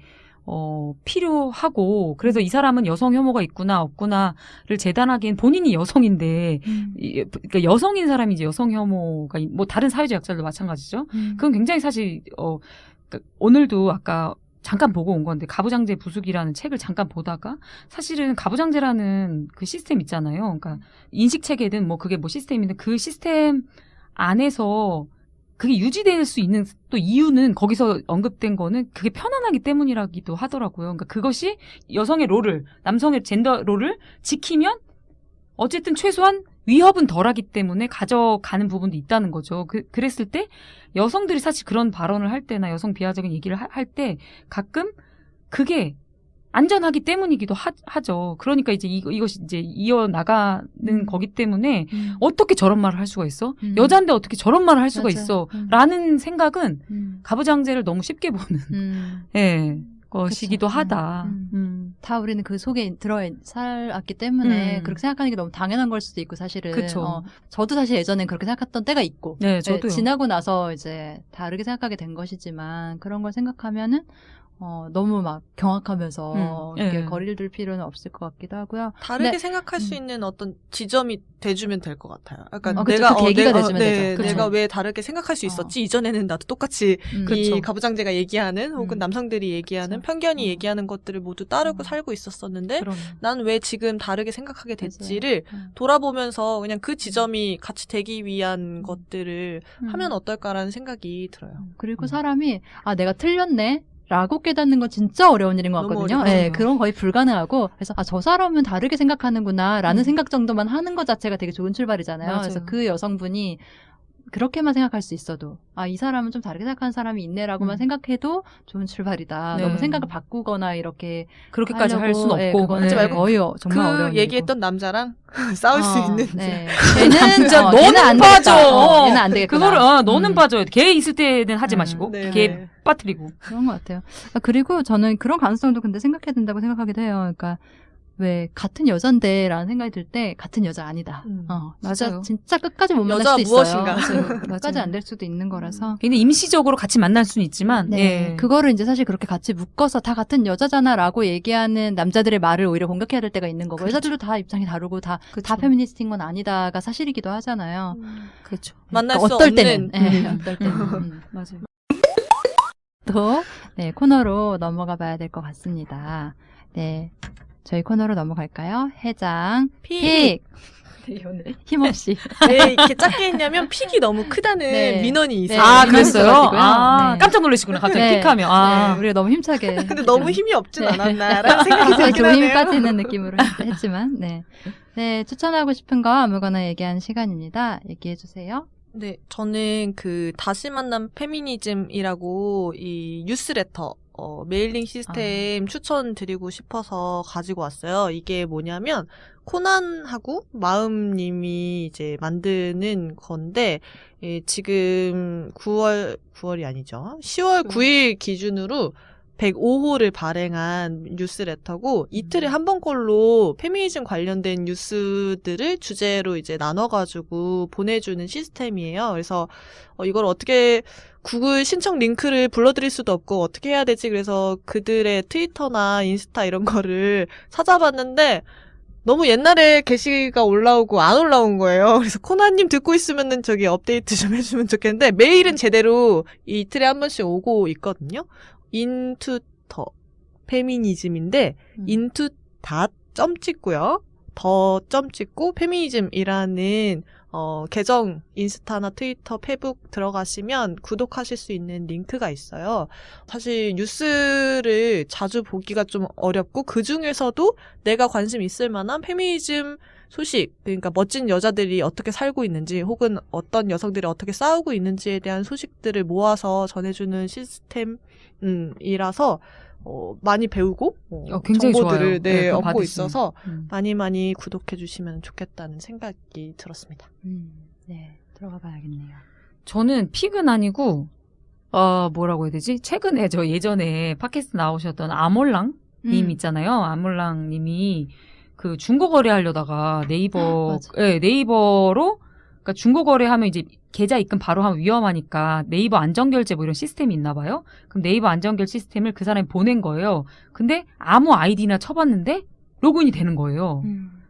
필요하고, 그래서 이 사람은 여성 혐오가 있구나, 없구나를 재단하기엔 본인이 여성인데, 그러니까 여성인 사람이 이제 여성 혐오가, 뭐 다른 사회적 약자들도 마찬가지죠. 그건 굉장히 사실, 그러니까 오늘도 아까 잠깐 보고 온 건데, 가부장제 부수기라는 책을 잠깐 보다가, 사실은 가부장제라는 그 시스템 있잖아요. 그러니까 인식체계든 뭐 그게 뭐 시스템이든 그 시스템 안에서 그게 유지될 수 있는 또 이유는 거기서 언급된 거는 그게 편안하기 때문이라기도 하더라고요. 그러니까 그것이 여성의 롤을, 남성의 젠더 롤을 지키면 어쨌든 최소한 위협은 덜하기 때문에 가져가는 부분도 있다는 거죠. 그랬을 때 여성들이 사실 그런 발언을 할 때나 여성 비하적인 얘기를 할 때 가끔 그게 안전하기 때문이기도 하죠. 그러니까 이제 이것이 이제 이어나가는 거기 때문에 어떻게 저런 말을 할 수가 있어? 여잔데 어떻게 저런 말을 할 수가 맞아. 있어? 라는 생각은 가부장제를 너무 쉽게 보는 예, 것이기도 그쵸. 하다. 다 우리는 그 속에 살았기 때문에 그렇게 생각하는 게 너무 당연한 걸 수도 있고 사실은. 그쵸. 저도 사실 예전엔 그렇게 생각했던 때가 있고. 네, 저도요. 지나고 나서 이제 다르게 생각하게 된 것이지만 그런 걸 생각하면은 너무 막 경악하면서 이렇게 네. 거리를 둘 필요는 없을 것 같기도 하고요. 다르게 네. 생각할 수 있는 어떤 지점이 돼주면 될 것 같아요. 그러니까 그쵸. 내가 그 계기가 돼주면 되죠. 그쵸. 내가 왜 다르게 생각할 수 있었지? 이전에는 나도 똑같이 이 그쵸. 가부장제가 얘기하는 혹은 남성들이 얘기하는 그쵸. 편견이 얘기하는 것들을 모두 따르고 살고 있었었는데 그럼. 난 왜 지금 다르게 생각하게 됐지를 돌아보면서 그냥 그 지점이 같이 되기 위한 것들을 하면 어떨까라는 생각이 들어요. 그리고 사람이 내가 틀렸네. 라고 깨닫는 건 진짜 어려운 일인 것 너무 같거든요. 어렵죠. 네, 그런 거의 불가능하고 그래서 저 사람은 다르게 생각하는구나 라는 생각 정도만 하는 것 자체가 되게 좋은 출발이잖아요. 맞아요. 그래서 그 여성분이 그렇게만 생각할 수 있어도 이 사람은 좀 다르게 생각하는 사람이 있네라고만 생각해도 좋은 출발이다. 네. 너무 생각을 바꾸거나 이렇게 그렇게까지 할 하려고, 수는 없고. 그거는 하지 말고 거의 정말 그 어려운 얘기했던 남자랑 싸울 수 있는지. 네. 걔는 진짜 얘는 너는 안 빠져. 되겠다. 얘는 안 되겠구나. 그거를 너는 빠져요. 걔 있을 때는 하지 마시고 네, 걔 네. 빠뜨리고. 그런 것 같아요. 그리고 저는 그런 가능성도 근데 생각해야 된다고 생각하기도 해요. 그러니까 왜 같은 여잔데라는 생각이 들 때 같은 여자 아니다. 맞아요. 진짜 끝까지 못 만날 여자 수도 있어요. 무엇인가. 맞아요. 끝까지 안 될 수도 있는 거라서. 근데 임시적으로 같이 만날 수는 있지만 네, 예. 그거를 이제 사실 그렇게 같이 묶어서 다 같은 여자잖아라고 얘기하는 남자들의 말을 오히려 공격해야 될 때가 있는 거고 그렇죠. 여자들도 다 입장이 다르고 다 그렇죠. 페미니스트인 건 아니다가 사실이기도 하잖아요. 그렇죠. 만날 그러니까 수 어떨 없는. 때는, 어떨 때는 맞아요. 또 네, 코너로 넘어가 봐야 될 것 같습니다. 네, 저희 코너로 넘어갈까요? 해장 픽. 힘없이. 왜 이렇게 작게 했냐면 픽이 너무 크다는 네. 민원이 있어요. 아, 네, 그랬어요? 있어가지고요. 아, 네. 깜짝 놀라시구나. 갑자기 네. 픽하면. 네, 우리가 너무 힘차게. 근데 너무 힘이 없진 네. 않았나라는 생각이 갑자기 들긴 좀 힘 하네요. 빠지는 느낌으로 했지만, 네. 네, 추천하고 싶은 거 아무거나 얘기하는 시간입니다. 얘기해 주세요. 네, 저는 그 다시 만남 페미니즘이라고 이 뉴스레터 메일링 시스템 추천드리고 싶어서 가지고 왔어요. 이게 뭐냐면 코난하고 마음님이 이제 만드는 건데 지금 9월이 아니죠. 10월 9일 기준으로 105호를 발행한 뉴스레터고 이틀에 한 번꼴로 페미니즘 관련된 뉴스들을 주제로 이제 나눠가지고 보내주는 시스템이에요. 그래서 이걸 어떻게 구글 신청 링크를 불러드릴 수도 없고 어떻게 해야 되지? 그래서 그들의 트위터나 인스타 이런 거를 찾아봤는데 너무 옛날에 게시가 올라오고 안 올라온 거예요. 그래서 코나님 듣고 있으면은 저기 업데이트 좀 해주면 좋겠는데 메일은 제대로 이틀에 한 번씩 오고 있거든요. 인투 더 페미니즘인데 인투 닷점 찍고요. 더 점 찍고 페미니즘이라는 계정 인스타나 트위터, 페북 들어가시면 구독하실 수 있는 링크가 있어요. 사실 뉴스를 자주 보기가 좀 어렵고 그 중에서도 내가 관심 있을 만한 페미니즘 소식, 그러니까 멋진 여자들이 어떻게 살고 있는지 혹은 어떤 여성들이 어떻게 싸우고 있는지에 대한 소식들을 모아서 전해주는 시스템이라서 많이 배우고 굉장히 정보들을 좋아요. 네, 그거 얻고 받으시면. 있어서 많이 구독해 주시면 좋겠다는 생각이 들었습니다. 네, 들어가 봐야겠네요. 저는 픽은 아니고 뭐라고 해야 되지? 최근에 저 예전에 팟캐스트 나오셨던 아몰랑 님 있잖아요. 아몰랑 님이 그 중고 거래하려다가 네이버로 그러니까 중고 거래하면 이제 계좌 입금 바로 하면 위험하니까 네이버 안전결제 뭐 이런 시스템이 있나 봐요. 그럼 네이버 안전결제 시스템을 그 사람이 보낸 거예요. 근데 아무 아이디나 쳐봤는데 로그인이 되는 거예요.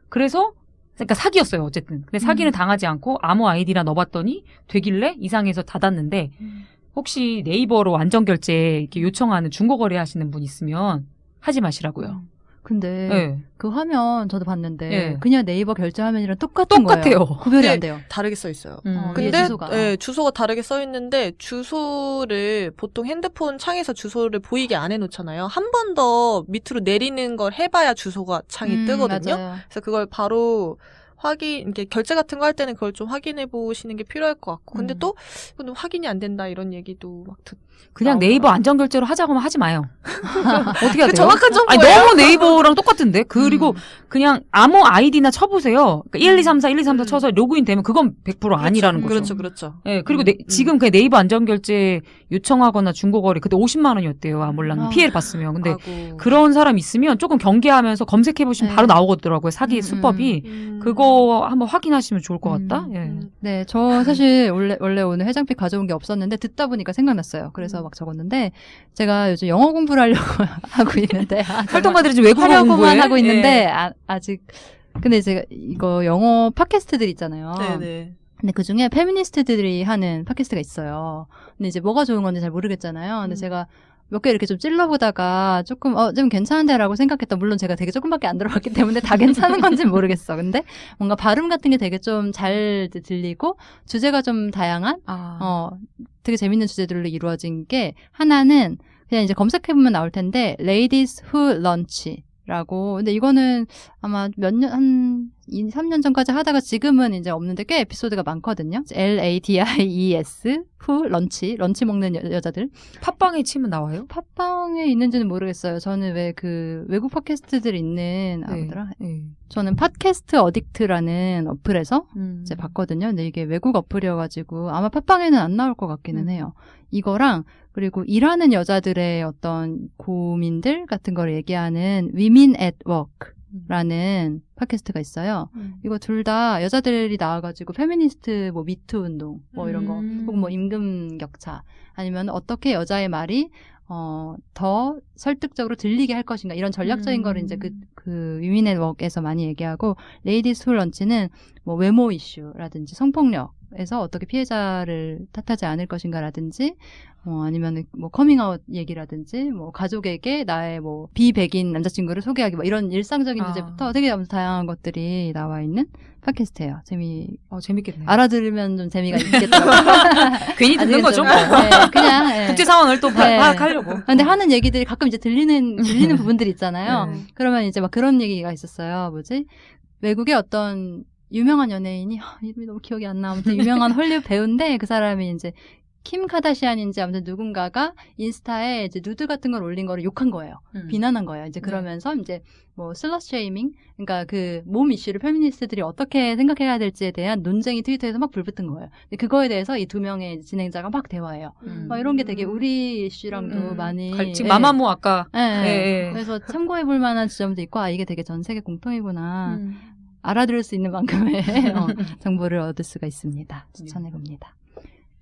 그래서 그러니까 사기였어요. 어쨌든. 근데 사기는 당하지 않고 아무 아이디나 넣어봤더니 되길래 이상해서 닫았는데 혹시 네이버로 안전결제 이렇게 요청하는 중고 거래하시는 분 있으면 하지 마시라고요. 근데 네. 그 화면 저도 봤는데 네. 그냥 네이버 결제 화면이랑 똑같은 똑같아요. 거예요. 구별이 네. 안 돼요. 다르게 써 있어요. 근데 근데 주소가. 주소가 다르게 써 있는데 주소를 보통 핸드폰 창에서 주소를 보이게 안 해놓잖아요. 한 번 더 밑으로 내리는 걸 해봐야 주소가 창이 뜨거든요. 맞아요. 그래서 그걸 바로 이렇게 결제 같은 거 할 때는 그걸 좀 확인해 보시는 게 필요할 것 같고. 근데 또 이건 확인이 안 된다 이런 얘기도 막 그냥 나오더라고요. 네이버 안전결제로 하자고 하면 하지 마요. 어떻게 해야 돼요? 정확한 아니, 정보예요. 너무 네이버랑 똑같은데? 그리고 그냥 아무 아이디나 쳐보세요. 그러니까 1, 2, 3, 4, 1, 2, 3, 4 쳐서 로그인 되면 그건 100% 아니라는 거죠. 그렇죠. 예, 그리고 지금 그 네이버 안전결제 요청하거나 중고거래 그때 50만 원이었대요. 아몰랑 피해를 봤으면. 근데 아이고. 그런 사람 있으면 조금 경계하면서 검색해보시면 네. 바로 나오더라고요. 사기 수법이. 그거 한번 확인하시면 좋을 것 같다. 예. 네, 저 사실 원래 오늘 해장픽 가져온 게 없었는데 듣다 보니까 생각났어요. 그래서 막 적었는데 제가 요즘 영어 공부를 하려고 하고 있는데 활동가들이 지금 외국어 하려고만 공부해. 하고 있는데 예. 아직 근데 제가 이거 영어 팟캐스트들 있잖아요. 네네. 근데 그 중에 페미니스트들이 하는 팟캐스트가 있어요. 근데 이제 뭐가 좋은 건지 잘 모르겠잖아요. 근데 제가 몇 개 이렇게 좀 찔러보다가 조금 좀 괜찮은데라고 생각했다. 물론 제가 되게 조금밖에 안 들어봤기 때문에 다 괜찮은 건지는 모르겠어. 근데 뭔가 발음 같은 게 되게 좀 잘 들리고 주제가 좀 다양한 되게 재밌는 주제들로 이루어진 게 하나는 그냥 이제 검색해보면 나올 텐데 Ladies Who Lunch 라고. 근데 이거는 아마 한 2, 3년 전까지 하다가 지금은 이제 없는데 꽤 에피소드가 많거든요. LADIES, 후, 런치 먹는 여자들. 팟빵에 치면 나와요? 팟빵에 있는지는 모르겠어요. 저는 왜 그 외국 팟캐스트들 있는, 뭐더라? 네. 저는 팟캐스트 어딕트라는 어플에서 이제 음. 봤거든요. 근데 이게 외국 어플이어가지고 아마 팟빵에는 안 나올 것 같기는 해요. 이거랑 그리고 일하는 여자들의 어떤 고민들 같은 걸 얘기하는 Women at Work라는 팟캐스트가 있어요. 이거 둘 다 여자들이 나와가지고 페미니스트 뭐 미투 운동 뭐 이런 거 혹은 뭐 임금 격차 아니면 어떻게 여자의 말이 더 설득적으로 들리게 할 것인가 이런 전략적인 거를 이제 그 Women at Work에서 많이 얘기하고 Ladies Who Lunch는 뭐 외모 이슈라든지 성폭력에서 어떻게 피해자를 탓하지 않을 것인가라든지 아니면 뭐 커밍아웃 얘기라든지 뭐 가족에게 나의 뭐 비백인 남자친구를 소개하기 뭐 이런 일상적인 주제부터 되게 다양한 것들이 나와 있는 팟캐스트예요. 재밌겠네요. 알아들으면 좀 재미가 있겠더라고요. 괜히 듣는 거죠, 뭐. 네, 그냥 네. 국제 상황을 또 파악하려고. 근데 하는 얘기들이 가끔 이제 들리는 부분들이 있잖아요. 네. 그러면 이제 막 그런 얘기가 있었어요. 뭐지? 외국의 어떤 유명한 연예인이 이름이 너무 기억이 안 나. 아무튼 유명한 헐리우드 배우인데 그 사람이 이제 킴 카다시안인지 아무튼 누군가가 인스타에 이제 누드 같은 걸 올린 거를 욕한 거예요. 비난한 거예요. 이제 그러면서 이제 뭐 슬러시 쉐이밍, 그러니까 그 몸 이슈를 페미니스트들이 어떻게 생각해야 될지에 대한 논쟁이 트위터에서 막 불붙은 거예요. 근데 그거에 대해서 이 두 명의 진행자가 막 대화해요. 이런 게 되게 우리 이슈랑도 많이 지금 마마무 아까 네. 그래서 참고해볼 만한 지점도 있고 이게 되게 전 세계 공통이구나. 알아들을 수 있는 만큼의 정보를 얻을 수가 있습니다. 추천해봅니다.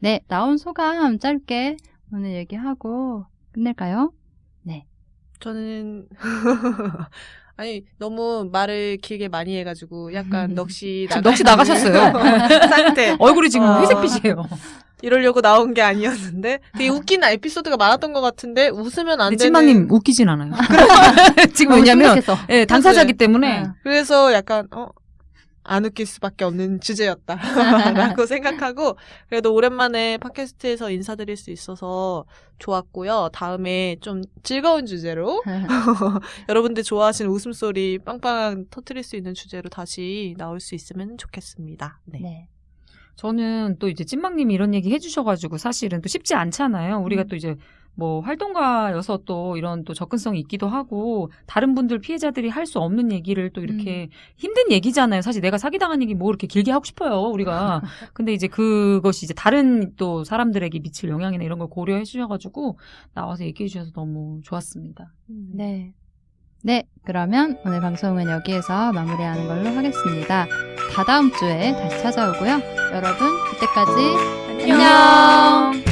네, 나온 소감 짧게 오늘 얘기하고 끝낼까요? 네. 저는 아니 너무 말을 길게 많이 해가지고 약간 넋이 나가셨어요. 상태. 얼굴이 지금 회색빛이에요. 이러려고 나온 게 아니었는데 되게 웃긴 에피소드가 많았던 것 같은데 웃으면 안 되는. 찐망님 웃기진 않아요. 지금 왜냐면 당사자기 때문에. 그래서 약간 안 웃길 수밖에 없는 주제였다라고 생각하고 그래도 오랜만에 팟캐스트에서 인사드릴 수 있어서 좋았고요. 다음에 좀 즐거운 주제로 여러분들 좋아하시는 웃음소리 빵빵 터뜨릴 수 있는 주제로 다시 나올 수 있으면 좋겠습니다. 네. 저는 또 이제 찐망님이 이런 얘기 해주셔가지고 사실은 또 쉽지 않잖아요. 우리가 또 이제 뭐 활동가여서 또 이런 또 접근성이 있기도 하고 다른 분들 피해자들이 할 수 없는 얘기를 또 이렇게 힘든 얘기잖아요. 사실 내가 사기당한 얘기 뭐 이렇게 길게 하고 싶어요, 우리가. 근데 이제 그것이 이제 다른 또 사람들에게 미칠 영향이나 이런 걸 고려해 주셔가지고 나와서 얘기해 주셔서 너무 좋았습니다. 네. 네, 그러면 오늘 방송은 여기에서 마무리하는 걸로 하겠습니다. 다다음 주에 다시 찾아오고요. 여러분, 그때까지 안녕!